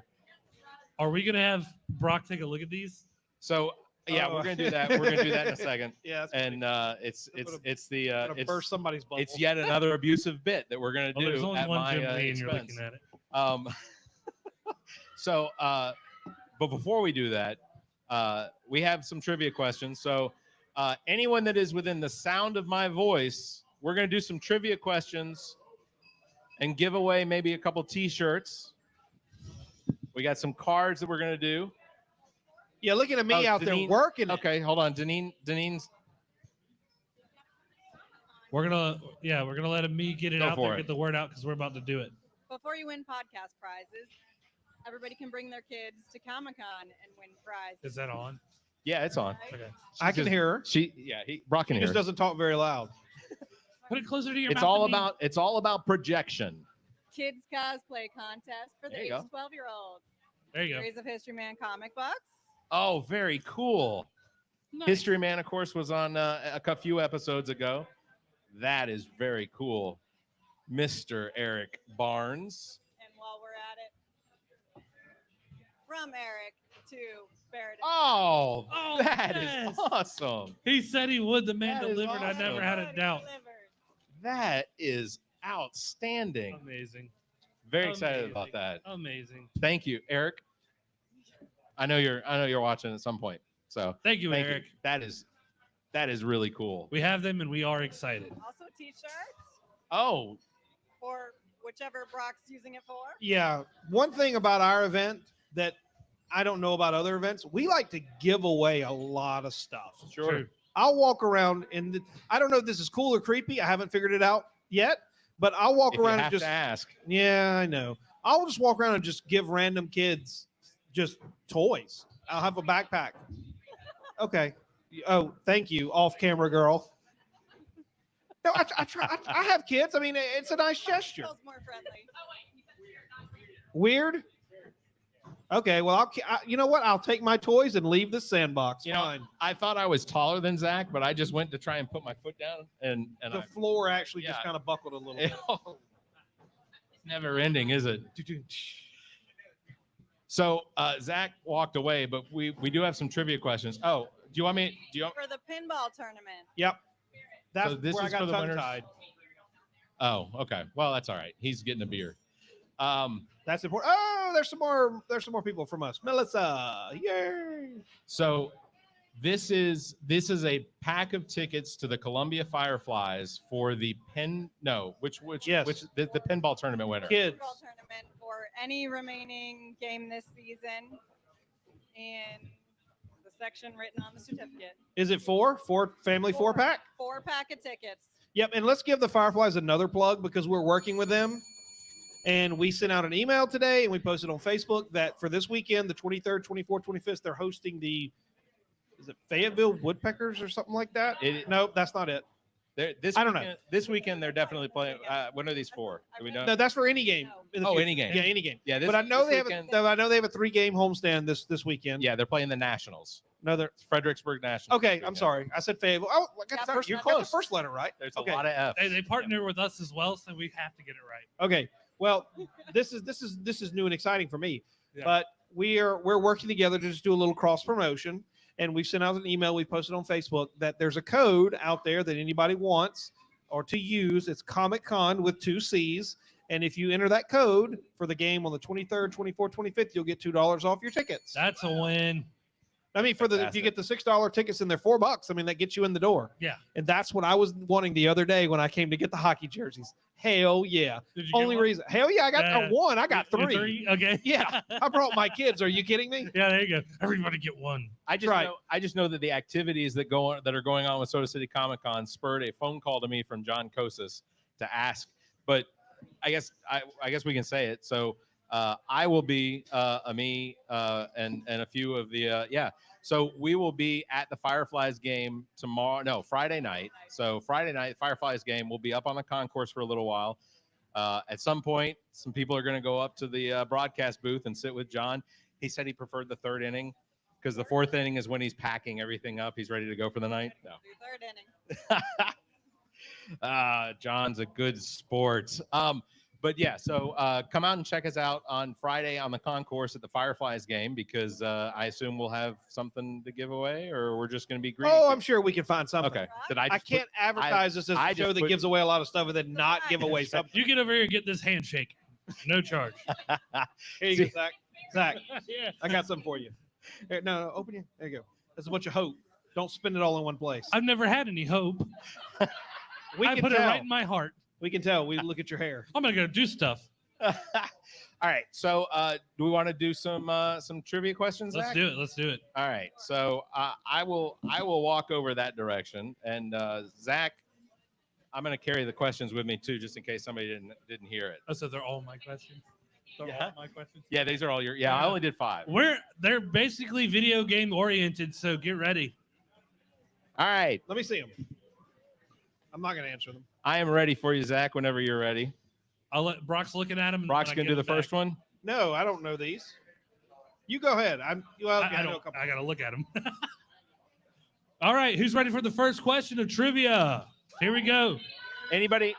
B: Are we gonna have Brock take a look at these?
A: So yeah,
C: Oh.
A: we're gonna do that. We're gonna do that in a second.
C: Yeah, that's
A: And it's
C: gonna burst somebody's bubble.
A: it's yet another abusive bit that we're gonna
B: Well,
A: do
B: there's only
A: at
B: one
A: my
B: Jim Lee, and you're
A: expense.
B: looking at it.
A: But before we do that, we have some trivia questions. So anyone that is within the sound of my voice, we're going to do some trivia questions and give away maybe a couple T-shirts. We got some cards that we're going to do.
C: Yeah, looking at me
A: Oh,
C: out there
A: Deneen-
C: working.
A: Okay, hold on. Deneen's
B: We're gonna let me get it
A: Go
B: out
A: for
B: there,
A: it.
B: get the word out, because we're about to do it.
D: Before you win podcast prizes, everybody can bring their kids to Comic-Con and win prizes.
B: Is that on?
A: Yeah, it's on.
D: right?
B: Okay.
C: I can hear her.
A: Brock can
C: She
A: hear.
C: just doesn't talk very loud.
B: Put it closer to your
A: It's
B: mouth.
A: all about projection.
D: Kids cosplay contest for the
A: There you
D: 8
A: go.
D: to 12-year-olds.
B: There you go.
D: Series of History Man comic books.
A: Oh, very cool.
B: Nice.
A: History Man, of course, was on a few episodes ago. That is very cool. Mr. Eric Barnes.
D: And while we're at it, from Eric to Barrett.
A: Oh,
B: Oh,
A: that is
B: yes.
A: awesome.
B: He said he would. The man
A: That is
B: delivered. I never
A: awesome.
B: had a doubt.
A: That is outstanding.
B: Amazing.
A: Very excited about that.
B: Amazing.
A: Thank you, Eric. I know you're watching at some point. So
B: Thank you,
A: thank
B: Eric.
A: you. That is really cool.
B: We have them and we are excited.
D: Also t-shirts
A: Oh,
D: or whichever Brock's using it for.
C: Yeah. One thing about our event that I don't know about other events, we like to give away a lot of stuff.
A: sure.
B: True.
C: I'll walk around and I don't know if this is cool or creepy. I haven't figured it out yet, but I'll walk
A: If you
C: around
A: have
C: and just
A: to ask.
C: yeah, I know. I'll just walk around and just give random kids just toys. I'll have a backpack. Okay. Oh, thank you, off camera girl. No, I try. I have kids. I mean, it's a nice gesture.
D: Feels more friendly.
C: Weird. Okay, well, you know what? I'll take my toys and leave the sandbox.
A: You know,
C: Fine.
A: I thought I was taller than Zach, but I just went to try and put my foot down, and
C: The floor actually just
A: yeah.
C: kind of buckled a little bit.
A: It's never ending, is it? So Zach walked away, but we do have some trivia questions. Oh, do you want me?
D: For the pinball tournament.
C: Yep. That's
A: So this
C: where
A: is
C: I
A: for
C: got
A: the winners?
C: tongue-tied.
A: Oh, okay. Well, that's all right. He's getting a beer.
C: That's important. Oh, there's some more people from us. Melissa, yay!
A: So this is a pack of tickets to the Columbia Fireflies for the which the pinball tournament winner.
C: Kids.
D: Pinball tournament for any remaining game this season. And the section written on the certificate.
C: Is it four family four pack?
D: 4-pack of tickets.
C: Yep. And let's give the Fireflies another plug because we're working with them. And we sent out an email today and we posted on Facebook that for this weekend, the 23rd, 24th, 25th, they're hosting is it Fayetteville Woodpeckers or something like that? Nope, that's not it. I don't know.
A: This weekend they're definitely playing. When are these for? Do we know?
C: No, that's for any game. in the
A: Oh,
C: future.
A: any game.
C: Yeah, any game.
A: Yeah,
C: But I know they
A: weekend,
C: have a 3-game homestand this weekend.
A: Yeah, they're playing the Nationals.
C: No, they're
A: Fredericksburg Nationals.
C: okay. I'm sorry. I said Fayetteville. Oh, I got the first,
A: you're
C: I got the
A: close.
C: first letter right.
A: There's
C: Okay.
A: a lot of F.
B: They partner with us as well, so we have to get it right.
C: Okay. Well, this is new and exciting for me.
B: Yeah.
C: But we're working together to just do a little cross promotion, and we've sent out an email. We posted on Facebook that there's a code out there that anybody wants or to use. It's Comic Con with 2 C's, and if you enter that code for the game on the 23rd, 24th, 25th, you'll get $2 off your tickets.
B: That's a win.
C: I mean, if you get the $6 tickets and they're $4, I mean that gets you in the door.
B: Yeah.
C: And that's what I was wanting the other day when I came to get the hockey jerseys. Hell yeah.
B: Did you
C: Only
B: get one?
C: reason. Hell yeah, I got one. I got
B: You're
C: 3.
B: Okay.
C: Yeah, I brought my kids. Are you kidding me?
B: Yeah, there you go. Everybody get one.
A: I
C: Right.
A: just know that the activities that are going on with Soda City Comic Con spurred a phone call to me from John Kosis to ask. But I guess we can say it. So I will be me and a few of the So we will be at the Fireflies game Friday night. So Friday night, Fireflies game, we'll be up on the concourse for a little while. At some point, some people are going to go up to the broadcast booth and sit with John. He said he preferred the 3rd inning because the 4th inning is when he's packing everything up. He's ready to go for the night. No.
D: 3rd inning.
A: John's a good sport. But yeah, so come out and check us out on Friday on the concourse at the Fireflies game because I assume we'll have something to give away, or we're just going to be greedy.
C: Oh, I'm sure we can find something.
A: Okay.
C: I can't advertise this as a show that gives away a lot of stuff and then not give away something.
B: You get over here and get this handshake. No charge.
C: Here you go, Zach. Zach,
B: Yeah.
C: I got something for you. Here, no, open it. There you go. That's a bunch of hope. Don't spend it all in one place.
B: I've never had any hope. I
C: can
B: put it
C: tell.
B: right in my heart.
C: We can tell. We look at your hair.
B: I'm gonna go do stuff.
A: All right. So do we want to do some trivia questions?
B: Let's
A: Zach?
B: do it. Let's do it.
A: All right. So I will walk over that direction, and Zach, I'm going to carry the questions with me too, just in case somebody didn't hear it.
B: Oh, so they're all my questions. They're all my questions.
A: Yeah, these are all your. Yeah, I only did 5.
B: They're basically video game oriented, so get ready.
A: All right.
C: Let me see them. I'm not going to answer them.
A: I am ready for you, Zach. Whenever you're ready.
B: I'll let Brock's looking at him.
A: Brock's going to do the first one.
C: No, I don't know these. You go ahead. I know a couple.
B: I gotta look at him. All right, who's ready for the first question of trivia? Here we go.
A: Anybody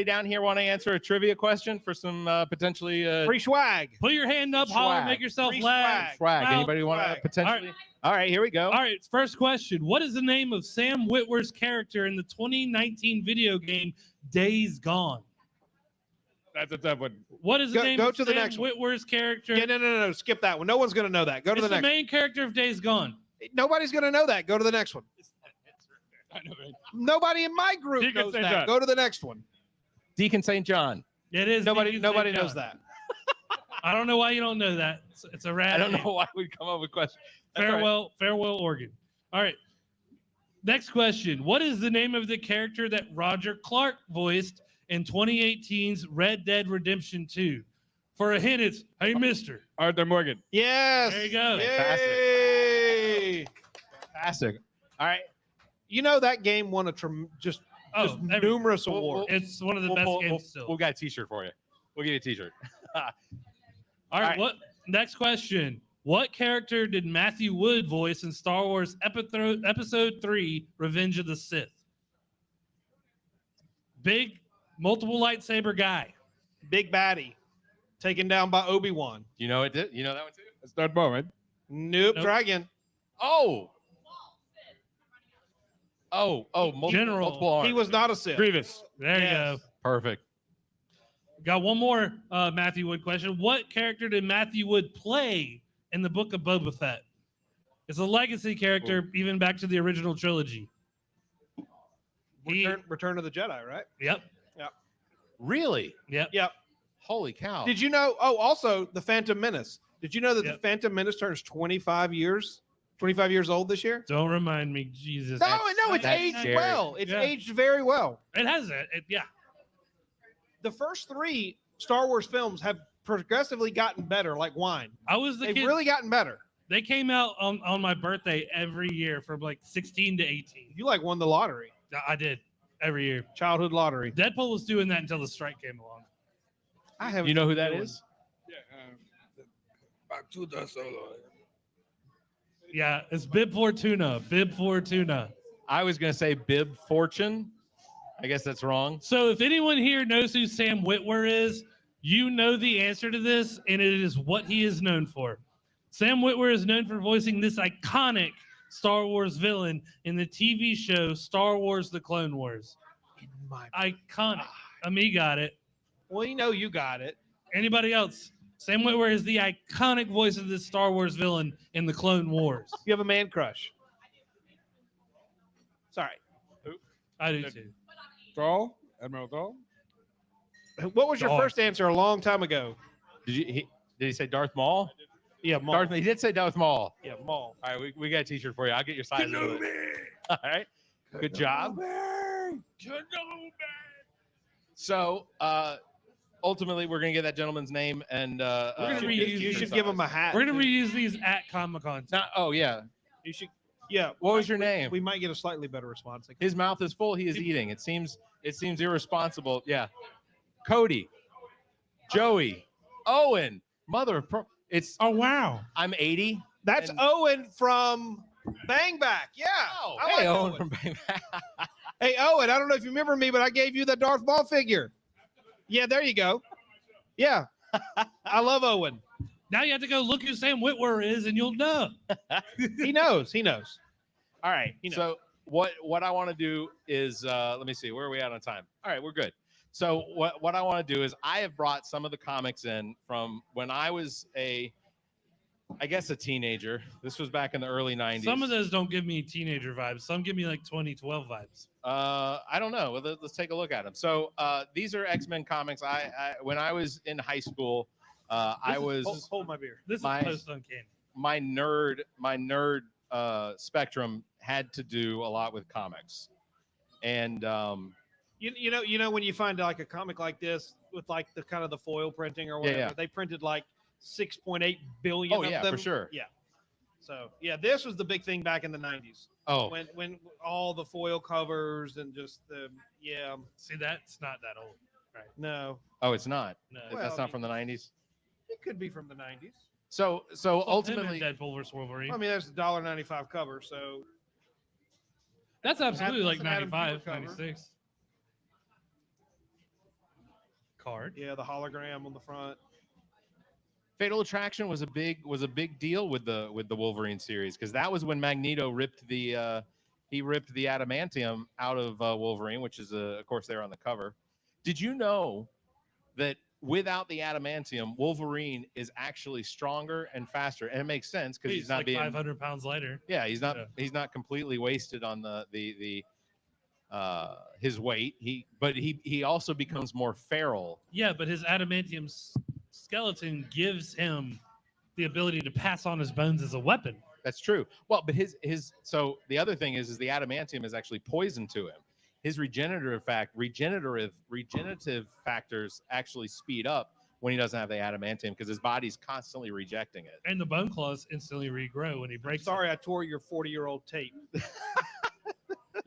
A: down here want to answer a trivia question for some potentially
C: Free swag.
B: Put your hand up, holler, make yourself
C: Free
B: laugh.
A: swag?
B: Wow.
A: Anybody want to
C: Swag.
A: potentially? All right, here we go.
B: All right, first question. What is the name of Sam Witwer's character in the 2019 video game Days Gone?
A: That's a tough one.
B: What is the name
C: Go
B: of
C: to the
B: Sam
C: next one.
B: Witwer's character?
C: Yeah, no. Skip that one. No one's going to know that. Go to
B: It's
C: the
B: the
C: next
B: main character of Days Gone.
C: one. Nobody's going to know that. Go to the next one.
A: I know, right?
C: Nobody in my group
A: Deacon
C: knows
A: St.
C: that.
A: John.
C: Go to the next one.
A: Deacon St. John.
B: It is.
C: Nobody
B: Deacon St.
C: knows
B: John.
C: that.
B: I don't know why you don't know that. It's a rad.
A: I don't
B: name.
A: know why we come up with questions. That's all right.
B: Farewell, Oregon. All right. Next question. What is the name of the character that Roger Clark voiced in 2018's Red Dead Redemption 2? For a hint, it's Hey Mister.
A: Arthur Morgan.
C: Yes.
B: There you go.
C: Yay.
A: Fantastic. All right.
C: You know that game won just Just
B: every-
C: numerous
A: We'll-
C: awards.
B: it's one of the best games still.
A: We'll get a T-shirt for you. We'll give you a T-shirt.
B: All right,
A: right.
B: what next question? What character did Matthew Wood voice in Star Wars Episode 3: Revenge of the Sith? Big multiple lightsaber guy.
C: Big baddie, taken down by Obi-Wan.
A: You know it. You know that one too.
E: It's that moment.
C: Nope,
B: Nope.
C: Dragon.
A: Oh. Multiple,
B: General.
A: multiple arms.
C: He was not a Sith.
E: Grievous.
B: There
C: Yes.
B: you go.
A: Perfect.
B: Got one more Matthew Wood question. What character did Matthew Wood play in the Book of Boba Fett? It's a legacy character, even back to the original trilogy.
C: Return of the Jedi, right?
B: Yep.
A: Really?
B: Yep.
C: Yep.
A: Holy cow!
C: Did you know? Oh, also the Phantom Menace. Did you know that
B: Yep.
C: the Phantom Menace turns 25 years old this year?
B: Don't remind me, Jesus.
C: No, it's
A: that's
C: aged
A: scary.
C: well. It's
B: Yeah.
C: aged very well.
B: It has it. Yeah.
C: The first 3 Star Wars films have progressively gotten better, like wine.
B: I was the
C: They've
B: kid.
C: really gotten better.
B: They came out on my birthday every year from like 16 to 18.
C: You like won the lottery,
B: I did every year.
C: childhood lottery.
B: Deadpool was doing that until the strike came along.
C: I have.
A: You know who that is?
E: Yeah. Back to the solo.
B: Yeah, it's Bib Fortuna. Bib Fortuna.
A: I was gonna say Bib Fortune. I guess that's wrong.
B: So if anyone here knows who Sam Witwer is, you know the answer to this, and it is what he is known for. Sam Witwer is known for voicing this iconic Star Wars villain in the TV show Star Wars: The Clone Wars.
C: In my
B: Iconic. Me got it.
C: well, you got it.
B: Anybody else? Sam Witwer is the iconic voice of this Star Wars villain in the Clone Wars.
C: You have a man crush. Sorry.
B: I do too.
E: Thrall. Admiral Thrall.
C: What was your
B: Darth.
C: first answer a long time ago?
A: Did he say Darth Maul?
C: Yeah, Maul.
A: He did say Darth Maul.
C: Yeah, Maul.
A: All right, we got a T-shirt for you. I'll get your size. All right. Good job. So, ultimately, we're gonna get that gentleman's name and
B: We're gonna
C: You should-
B: reuse
C: you
B: these.
C: should give him a hat.
B: We're gonna reuse these at Comic-Con.
A: Oh yeah.
C: You should. Yeah.
A: What was your name?
C: We might get a slightly better response.
A: His mouth is full. He is eating. It seems irresponsible. Yeah. Cody, Joey, Owen, mother of it's.
B: Oh wow.
A: I'm 80.
C: That's
A: and-
C: Owen from Bang Back. Yeah.
A: Oh,
C: I
A: hey,
C: like
A: Owen from Bang Bang.
C: Hey, Owen, I don't know if you remember me, but I gave you the Darth Maul figure. Yeah, there you go. Yeah. I love Owen.
B: Now you have to go look who Sam Witwer is, and you'll know.
C: He knows. He knows.
A: All right.
C: You know.
A: So what I want to do is let me see, where are we at on time? All right, we're good. So what I want to do is I have brought some of the comics in from when I was a teenager. This was back in the early 90s.
B: Some of those don't give me teenager vibes. Some give me like 2012 vibes.
A: I don't know. Well, let's take a look at them. So these are X-Men comics. I when I was in high school, I was
C: Hold my beer.
B: This
A: My-
B: is post uncanny.
A: my nerd spectrum had to do a lot with comics, and
C: You know when you find like a comic like this with like the kind of the foil printing or whatever,
A: yeah.
C: they printed like 6.8 billion
A: Oh,
C: of
A: yeah,
C: them.
A: for sure.
C: Yeah. So yeah, this was the big thing back in the 90s
A: oh,
C: when all the foil covers and just the
B: See, that's not that old.
C: no,
A: it's not.
B: No.
C: Well,
A: That's
C: I
A: not from the 90s.
C: it could be from the 90s.
A: So
B: Well,
A: ultimately,
B: him and Deadpool vs Wolverine.
C: I mean, that's a $1.95 cover, so
B: That's absolutely like
C: That's an Adam
B: 95,
C: Cooper cover.
B: 96. Card.
C: yeah, the hologram on the front.
A: Fatal Attraction was a big deal with the Wolverine series, because that was when Magneto ripped the adamantium out of Wolverine, which is of course there on the cover. Did you know that without the adamantium, Wolverine is actually stronger and faster? And it makes sense because he's not
B: like
A: being
B: 500 pounds lighter.
A: yeah, he's not
B: Yeah.
A: he's not completely wasted on the his weight. He also becomes more feral.
B: Yeah, but his adamantium skeleton gives him the ability to pass on his bones as a weapon.
A: That's true. Well, but his so the other thing is the adamantium is actually poison to him. His regenerative factors actually speed up when he doesn't have the adamantium because his body's constantly rejecting it.
B: And the bone claws instantly regrow when he breaks
C: Sorry, I tore your 40-year-old tape.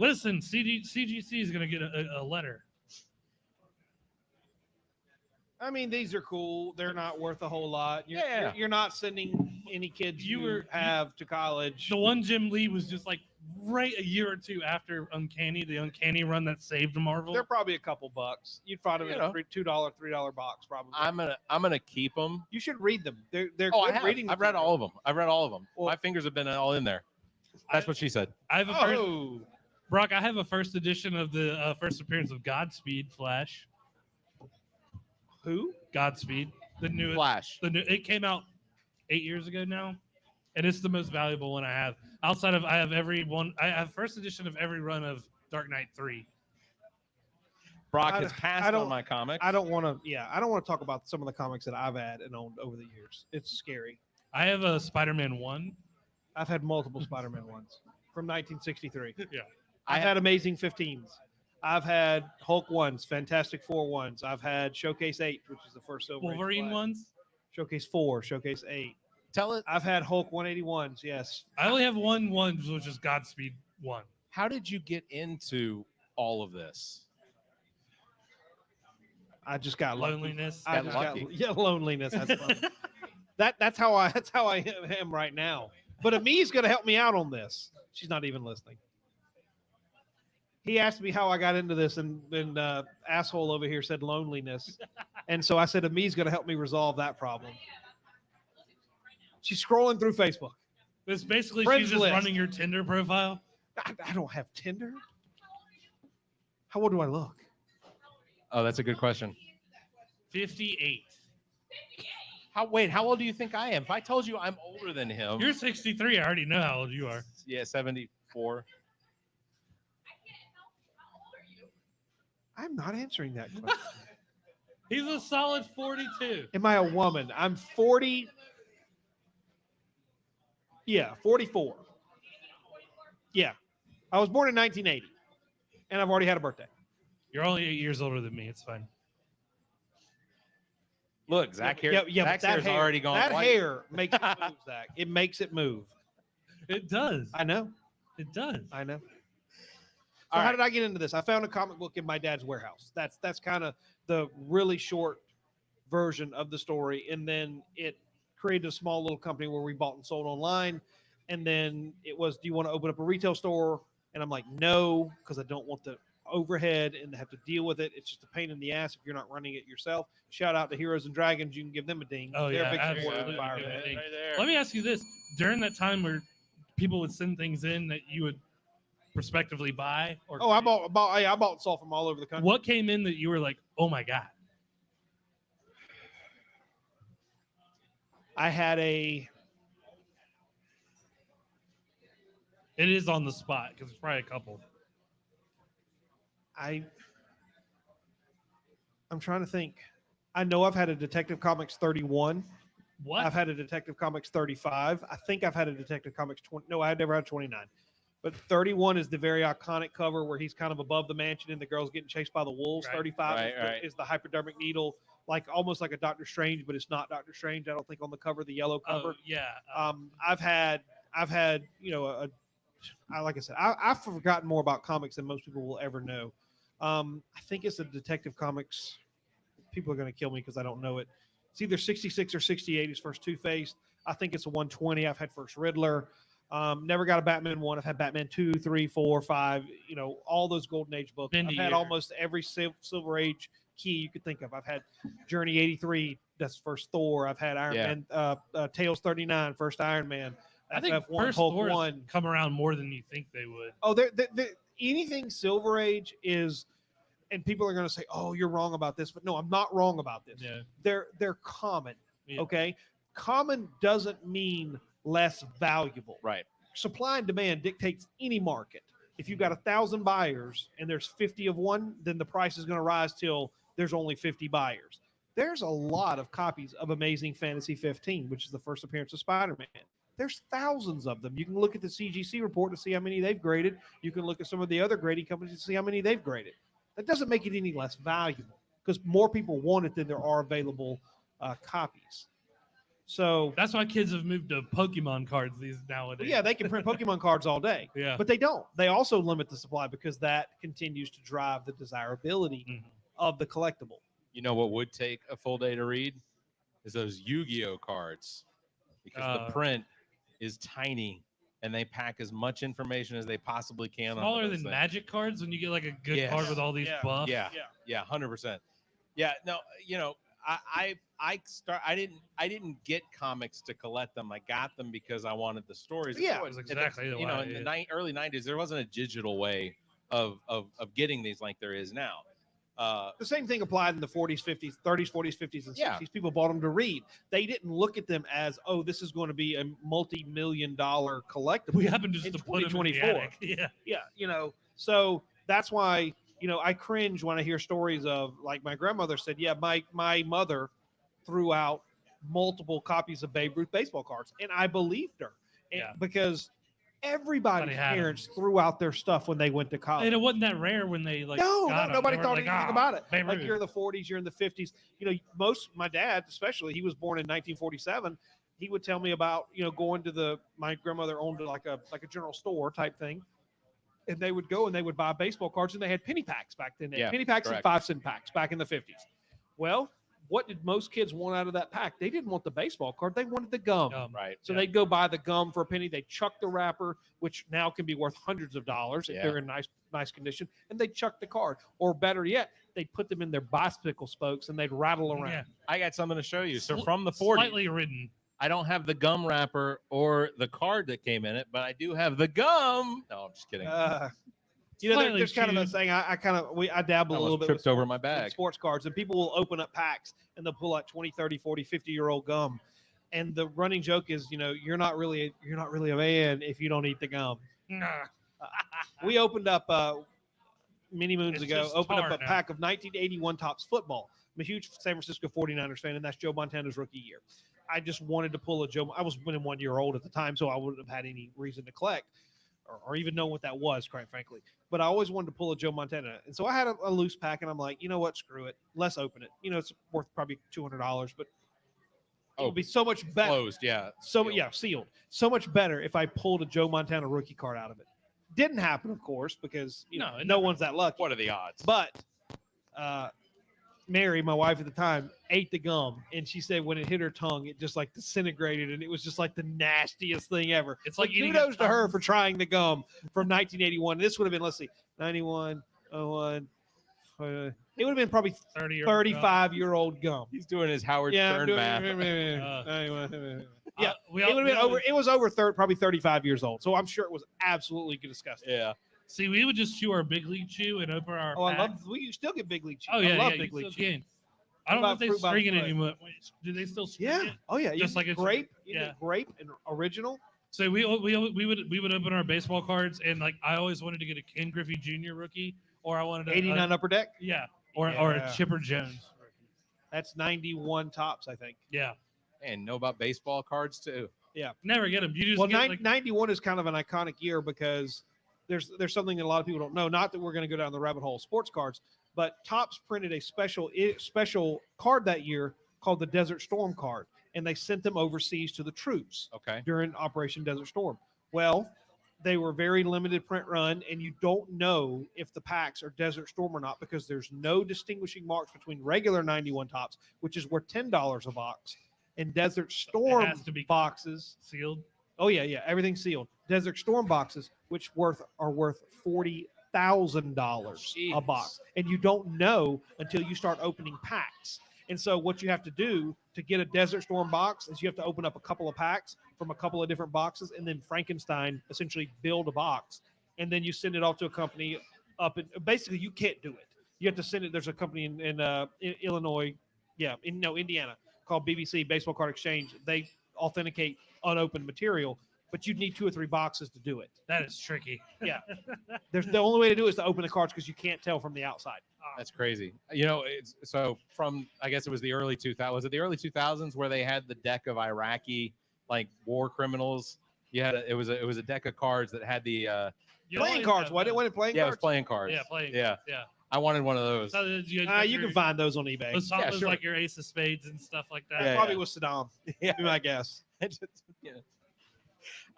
B: Listen, CGC is going to get a letter.
C: I mean, these are cool. They're not worth a whole lot.
A: Yeah.
C: You're not sending any kids you have to college.
B: The one Jim Lee was just like right a year or two after Uncanny, the Uncanny run that saved Marvel.
C: They're probably a couple bucks. You'd find them in a $2, $3 box probably.
A: I'm gonna keep them.
C: You should read them. They're
A: Oh,
C: good
A: I have.
C: reading.
A: I've read all of them.
C: Well,
A: My fingers have been all in there. That's what she said.
B: I have a
C: Oh,
B: Brock, I have a first edition of the first appearance of Godspeed Flash.
C: who?
B: Godspeed, the newest
A: Flash.
B: It came out 8 years ago now, and it's the most valuable one I have. Outside of I have first edition of every run of Dark Knight 3.
A: Brock
C: I-
A: has passed
C: I don't-
A: on my comics.
C: I don't want to. Yeah, I don't want to talk about some of the comics that I've had and owned over the years. It's scary.
B: I have a Spider-Man 1.
C: I've had multiple Spider-Man ones from 1963.
B: Yeah.
C: I've had Amazing 15s. I've had Hulk ones, Fantastic Four ones. I've had Showcase 8, which is the first Silver Age
B: Wolverine
C: Flash.
B: ones.
C: Showcase 4, Showcase 8.
A: Tell it.
C: I've had Hulk 181s. Yes.
B: I only have one, which is Godspeed 1.
A: How did you get into all of this?
C: I just got lucky.
B: Loneliness.
C: I
A: Got
C: just
A: lucky.
C: got loneliness. That's funny. that's how I am right now. But Ami's going to help me out on this. She's not even listening. He asked me how I got into this, and asshole over here said loneliness, and so I said Ami's going to help me resolve that problem. She's scrolling through Facebook.
B: It's basically
C: Friends
B: she's just
C: list.
B: running your Tinder profile.
C: I don't have Tinder. How old do I look?
A: Oh, that's a good question.
B: 58.
A: How old do you think I am? If I told you I'm older than him,
B: You're 63. I already know how old you are.
A: yeah, 74.
C: I'm not answering that question.
B: He's a solid 42.
C: Am I a woman? I'm 40. Yeah, 44. Yeah. I was born in 1980, and I've already had a birthday.
B: You're only 8 years older than me. It's fine.
A: Look, Zach here.
C: but
A: Zach's
C: that
A: hair's
C: hair,
A: already gone
C: that
A: white.
C: hair makes it move, Zach. It makes it move.
B: It does.
C: I know.
B: It does.
C: I know. So
A: All
C: how
A: right.
C: did I get into this? I found a comic book in my dad's warehouse. That's kind of the really short version of the story. And then it created a small little company where we bought and sold online. And then it was, do you want to open up a retail store? And I'm like, no, because I don't want the overhead and have to deal with it. It's just a pain in the ass if you're not running it yourself. Shout out to Heroes and Dragons. You can give them a ding.
B: Oh,
C: They're
B: yeah,
C: a big supporter of
B: absolutely.
C: the Fire
B: Give them a
C: Pit.
B: ding.
A: Right there.
B: Let me ask you this. During that time where people would send things in that you would prospectively buy, or
C: Oh, I bought and sold from all over the country.
B: what came in that you were like, oh my God?
C: I had a
B: It is on the spot because it's probably a couple.
C: I'm trying to think. I know I've had a Detective Comics 31.
B: What?
C: I've had a Detective Comics 35. I think I've had a Detective Comics 20. No, I've never had 29. But 31 is the very iconic cover where he's kind of above the mansion and the girl's getting chased by the wolves.
B: Right.
C: 35
A: Right.
C: is the hypodermic needle, like almost like a Doctor Strange, but it's not Doctor Strange. I don't think on the cover, the yellow cover.
B: Oh, yeah.
C: I've had, like I said, I've forgotten more about comics than most people will ever know. I think it's a Detective Comics. People are going to kill me because I don't know it. It's either 66 or 68. His first Two-Faced. I think it's a 120. I've had first Riddler. Never got a Batman 1. I've had Batman 2, 3, 4, 5. All those Golden Age books.
B: Been
C: I've
B: to
C: had
B: year.
C: almost every Silver Age key you could think of. I've had Journey 83. That's first Thor. I've had Iron Man. Tales 39. First Iron Man.
B: I think
C: FF1,
B: first
C: Hulk
B: Thor's
C: 1.
B: come around more than you think they would.
C: Oh, anything Silver Age is, and people are going to say, "Oh, you're wrong about this," but no, I'm not wrong about this.
B: Yeah.
C: They're common.
B: Yeah.
C: Okay, common doesn't mean less valuable.
A: Right.
C: Supply and demand dictates any market. If you've got 1,000 buyers and there's 50 of one, then the price is going to rise till there's only 50 buyers. There's a lot of copies of Amazing Fantasy 15, which is the first appearance of Spider-Man. There's thousands of them. You can look at the CGC report to see how many they've graded. You can look at some of the other grading companies to see how many they've graded. That doesn't make it any less valuable because more people want it than there are available copies. So
B: That's why kids have moved to Pokemon cards these nowadays.
C: yeah, they can print Pokemon cards all day.
B: Yeah.
C: But they don't. They also limit the supply because that continues to drive the desirability
B: Mhm.
C: of the collectible.
A: You know what would take a full day to read is those Yu-Gi-Oh cards, because the print is tiny and they pack as much information as they possibly can.
B: Smaller
A: onto
B: than
A: those things.
B: Magic cards when you get like a good
A: Yes.
B: card with all these
C: Yeah.
B: buffs.
A: Yeah, 100%. Yeah, no, you know, I didn't get comics to collect them. I got them because I wanted the stories.
C: Yeah,
B: that's exactly
A: You know,
B: why,
A: in the early 90s, there wasn't a digital way of getting these like there is now.
C: The same thing applied in the 40s, 50s, 30s, 40s, 50s, and 60s.
A: Yeah.
C: People bought them to read. They didn't look at them as, oh, this is going to be a multi-million-dollar collectible.
B: We happen just
C: in
B: to put them in the
C: 2024.
B: attic. Yeah.
C: Yeah, you know, so that's why, you know, I cringe when I hear stories of, like, my grandmother said, yeah, my mother threw out multiple copies of Babe Ruth baseball cards, and I believed her. And
B: Yeah.
C: because everybody's
B: Everybody had 'em.
C: parents threw out their stuff when they went to college.
B: And it wasn't that rare when they like.
C: No,
B: got 'em.
C: nobody
B: They were
C: thought
B: like,
C: anything
B: "Ah,
C: about it.
B: Babe
C: Like
B: Ruth."
C: you're in the 40s, you're in the 50s. You know, my dad, especially, he was born in 1947. He would tell me about, you know, going to my grandmother owned like a general store type thing. And they would go and they would buy baseball cards, and they had penny packs back then. They had
A: Yeah,
C: penny packs
A: correct.
C: and 5-cent packs back in the 50s. Well, what did most kids want out of that pack? They didn't want the baseball card. They wanted the gum.
A: Right.
C: So
B: Yeah.
C: they'd go buy the gum for a penny. They'd chuck the wrapper, which now can be worth hundreds of dollars if
A: Yeah.
C: they're in nice condition, and they'd chuck the card. Or better yet, they'd put them in their bicycle spokes and they'd rattle around.
B: Yeah.
A: I got something to show you. So
B: Sli-
A: from the 40s,
B: Slightly ridden.
A: I don't have the gum wrapper or the card that came in it, but I do have the gum. No, I'm just kidding.
C: You know,
B: Slightly
C: there's kind of a
B: chewed.
C: saying. I dabble
A: I
C: a little
A: almost
C: bit
A: tripped
C: with
A: over my
C: with
A: bag.
C: sports cards, and people will open up packs and they'll pull out 20, 30, 40, 50-year-old gum. And the running joke is, you know, you're not really a man if you don't eat the gum.
B: Nah.
C: We opened up many moons
B: It's
C: ago,
B: just
C: opened up
B: tar
C: a
B: now.
C: pack of 1981 Topps football. I'm a huge San Francisco 49ers fan, and that's Joe Montana's rookie year. I just wanted to pull a Joe. I was 1 year old at the time, so I wouldn't have had any reason to collect or even know what that was, quite frankly. But I always wanted to pull a Joe Montana. And so I had a loose pack, and I'm like, you know what? Screw it. Let's open it. You know, it's worth probably $200, but it would be so much better.
A: Closed, yeah.
C: So sealed. So much better if I pulled a Joe Montana rookie card out of it. Didn't happen, of course, because
B: No, it
C: no
B: never-
C: one's that lucky.
A: What are the odds?
C: But Mary, my wife at the time, ate the gum, and she said when it hit her tongue, it just like disintegrated, and it was just like the nastiest thing ever.
B: It's like
C: But
B: eating
C: kudos
B: a
C: to her for trying the gum from 1981. This would have been, let's see, 91, 01. It would have been probably 35-year-old gum.
A: He's doing his Howard
C: Yeah,
A: Stern math.
C: Yeah,
B: we
C: it would have been over. It was over probably 35 years old. So I'm sure it was absolutely disgusting.
A: Yeah.
B: See, we would just chew our big league chew and open our.
C: Oh, I
B: pack.
C: love. We still get big league chew.
B: Oh yeah,
C: I love
B: yeah,
C: big
B: you
C: league
B: still
C: chew.
B: can. I don't know if they
C: Fruit by
B: string it
C: foot.
B: anymore. Do they still string
C: Yeah.
B: it?
C: Oh yeah.
B: Just like it's
C: grape.
B: yeah.
C: Grape and original.
B: So we would open our baseball cards, and like I always wanted to get a Ken Griffey Jr. rookie, or I wanted a
C: 89 upper deck.
B: yeah, or a
C: Yeah.
B: Chipper Jones.
C: That's 91 tops, I think.
B: Yeah,
A: And know about baseball cards too.
B: never get them. You just
C: Well,
B: get like
C: 91 is kind of an iconic year because there's something that a lot of people don't know. Not that we're going to go down the rabbit hole of sports cards, but Topps printed a special card that year called the Desert Storm card, and they sent them overseas to the troops
A: Okay.
C: during Operation Desert Storm. Well, they were very limited print run, and you don't know if the packs are Desert Storm or not because there's no distinguishing marks between regular 91 Topps, which is worth $10 a box, and Desert Storm
B: has to be
C: boxes.
B: sealed.
C: Oh yeah, everything's sealed. Desert Storm boxes, which are worth $40,000 a
A: Jeez.
C: box, and you don't know until you start opening packs. And so, what you have to do to get a Desert Storm box is you have to open up a couple of packs from a couple of different boxes, and then Frankenstein essentially build a box, and then you send it off to a company up in. Basically, you can't do it. You have to send it. There's a company in Illinois, Indiana, called BBC Baseball Card Exchange. They authenticate unopened material, but you'd need 2 or 3 boxes to do it.
B: That is tricky.
C: There's the only way to do it is to open the cards because you can't tell from the outside.
A: That's crazy. You know, it's so from I guess it was the early 2000s. Was it the early 2000s where they had the deck of Iraqi like war criminals? You had it was a deck of cards that had the
B: You
C: Playing
B: always
C: cards.
B: have
C: Why
B: the-
C: didn't it playing
A: yeah, it was
C: cards?
A: playing cards.
B: Yeah, playing.
A: Yeah.
B: Yeah.
A: I wanted one of those.
B: So you
C: can find those on eBay.
B: Osamas
A: sure.
B: like your Ace of Spades and stuff like that.
A: Yeah,
C: Probably with Saddam.
A: Yeah.
C: Be my guess.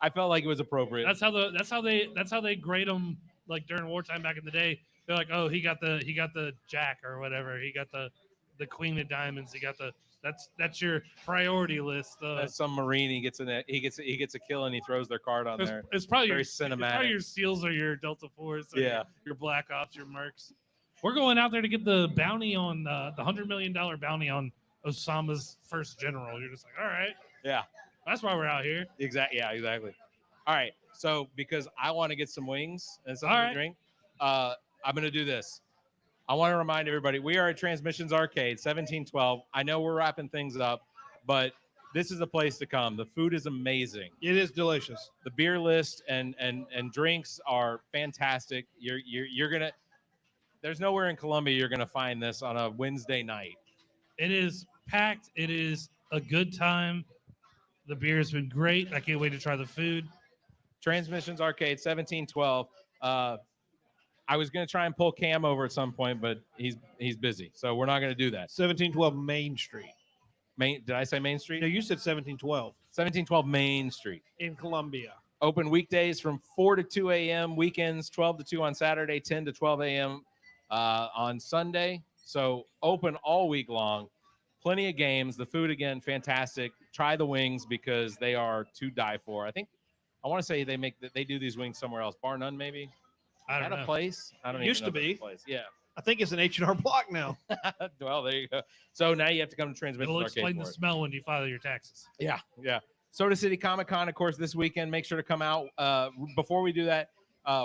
A: I felt like it was appropriate.
B: That's how they grade them like during wartime back in the day. They're like, oh, he got the jack or whatever. He got the queen of diamonds. He got that's your priority list.
A: As some Marine, he gets a kill and he throws their card on there.
B: It's probably
A: Very
B: your It's probably
A: cinematic.
B: your SEALs or your Delta Force. Or
A: Yeah.
B: your Black Ops, your Mercs. We're going out there to get the bounty on the $100 million bounty on Osama's first general. You're just like, all right.
A: Yeah.
B: That's why we're out here.
A: Exactly. Yeah, exactly. All right. So because I want to get some wings and something
B: All right.
A: to drink, I'm going to do this. I want to remind everybody, we are at Transmissions Arcade, 1712. I know we're wrapping things up, but this is a place to come. The food is amazing.
C: It is delicious.
A: The beer list and drinks are fantastic. You're going to, there's nowhere in Columbia you're going to find this on a Wednesday night.
B: It is packed. It is a good time. The beer has been great. I can't wait to try the food.
A: Transmissions Arcade, 1712. I was going to try and pull Cam over at some point, but he's busy, so we're not going to do that.
C: 1712 Main Street.
A: Did I say Main Street?
C: No, you said 1712
A: 1712 Main Street.
C: in Columbia.
A: Open weekdays from 4 to 2 a.m., weekends 12 to 2 on Saturday, 10 to 12 a.m. On Sunday. So open all week long. Plenty of games. The food, again, fantastic. Try the wings because they are to die for. I want to say they do these wings somewhere else. Bar None, maybe?
B: I don't
A: At
B: know.
A: a place? I don't even
C: Used
A: know
C: to
A: if it's
C: be.
A: a place. Yeah.
C: I think it's an H&R Block now.
A: Well, there you go. So now you have to come to Transmissions
B: It'll
A: Arcade
B: explain
A: for
B: the
A: it.
B: smell when you file your taxes.
A: Yeah. Soda City Comic Con, of course, this weekend. Make sure to come out. Before we do that,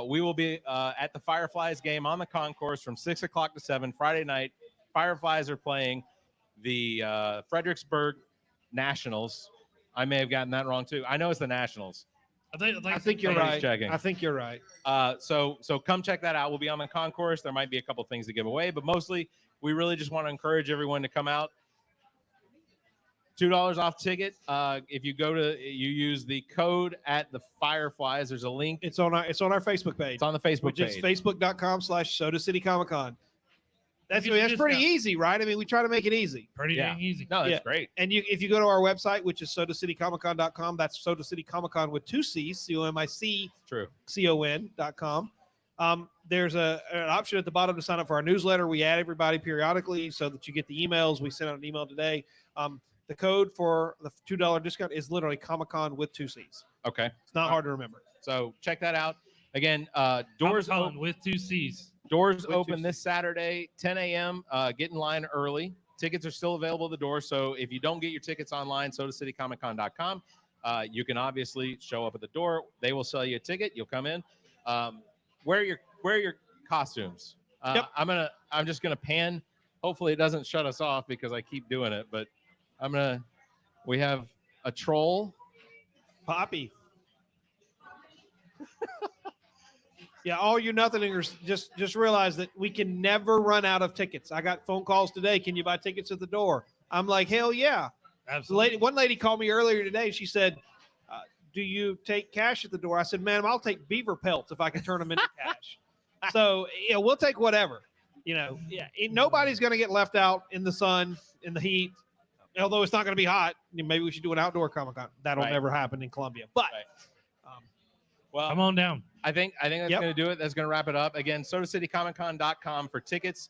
A: we will be at the Fireflies game on the concourse from 6 o'clock to 7 Friday night. Fireflies are playing the Fredericksburg Nationals. I may have gotten that wrong too. I know it's the Nationals.
C: I think you're
A: Somebody's
C: right.
A: checking.
C: I think you're right.
A: So come check that out. We'll be on the concourse. There might be a couple things to give away, but mostly we really just want to encourage everyone to come out. $2 off ticket. If you use the code at the Fireflies, there's a link.
C: It's on our Facebook page.
A: It's on the Facebook
C: which is
A: page.
C: facebook.com/Soda City Comic Con. That's
B: You get the
C: pretty
B: discount.
C: easy, right? I mean, we try to make it easy.
B: Pretty
A: Yeah.
B: dang easy.
A: No, that's
C: Yeah.
A: great.
C: And if you go to our website, which is sodacitycomiccon.com, that's Soda City Comic Con with 2 C's,
A: True.
C: COMICON.com. There's an option at the bottom to sign up for our newsletter. We add everybody periodically so that you get the emails. We sent out an email today. The code for the $2 discount is literally Comic Con with 2 C's.
A: Okay.
C: It's not hard to remember.
A: So check that out. Again, doors
B: Comic-Con
A: open.
B: with 2 C's.
A: Doors
C: With
A: open
C: two
A: this Saturday, 10 a.m. Get in line early. Tickets are still available at the door. So if you don't get your tickets online, sodacitycomiccon.com, you can obviously show up at the door. They will sell you a ticket. You'll come in. Wear your costumes.
C: Yep.
A: I'm just gonna pan. Hopefully it doesn't shut us off because I keep doing it. But we have a troll.
C: Poppy. Yeah, all you nothingers just realize that we can never run out of tickets. I got phone calls today. Can you buy tickets at the door? I'm like, hell yeah.
B: Absolutely.
C: One lady called me earlier today. She said, do you take cash at the door? I said, ma'am, I'll take beaver pelts if I can turn them into cash. So we'll take whatever. Nobody's going to get left out in the sun, in the heat. Although it's not going to be hot. Maybe we should do an outdoor Comic-Con. That'll
A: Right.
C: never happen in Columbia. But
A: Well,
B: Come on down.
A: I think that's
C: Yep.
A: going to do it. That's going to wrap it up. Again, sodacitycomiccon.com for tickets.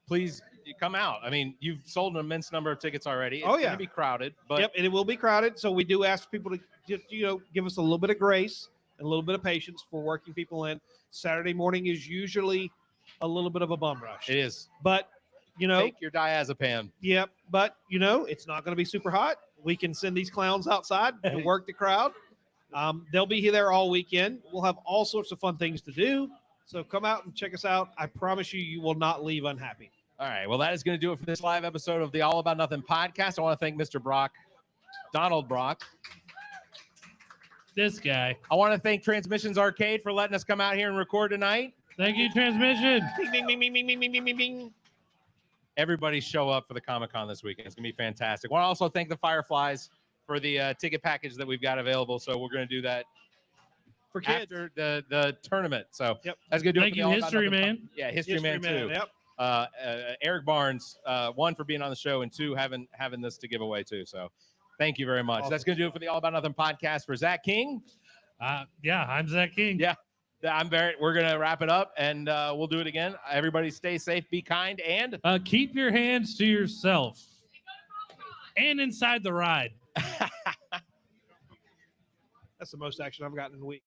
A: Please come out. I mean, you've sold an immense number of tickets already. It's going to be crowded, but
C: yep, and it will be crowded. So we do ask people to just, give us a little bit of grace and a little bit of patience for working people in. Saturday morning is usually a little bit of a bum rush.
A: it is.
C: But,
A: Take your diazepam.
C: yep. But, it's not going to be super hot. We can send these clowns outside and work the crowd. They'll be there all weekend. We'll have all sorts of fun things to do. So come out and check us out. I promise you will not leave unhappy.
A: All right. Well, that is going to do it for this live episode of the All About Nothing podcast. I want to thank Mr. Donald Brock.
B: This guy.
A: I want to thank Transmissions Arcade for letting us come out here and record tonight.
B: Thank you, Transmission.
C: Bing, bing, bing, bing, bing, bing, bing, bing, bing.
A: Everybody show up for the Comic-Con this weekend. It's going to be fantastic. I want to also thank the Fireflies for the ticket package that we've got available. So we're going to do that
C: For kids.
A: after the tournament. So
C: Yep.
A: that's gonna do
B: Thank
A: it for
B: you,
A: the All About
B: History
A: Nothing
B: Man.
A: Yeah, History Man too.
C: Yep.
A: Eric Barnes, 1 for being on the show, and 2 having this to give away too. So thank you very much.
C: Awesome.
A: That's gonna do it for the All About Nothing podcast. For Zach King,
B: Yeah, I'm Zach King.
A: Yeah. I'm Barrett. We're gonna wrap it up, and we'll do it again. Everybody, stay safe, be kind, and
B: Keep your hands to yourself and inside the ride.
C: That's the most action I've gotten in a week.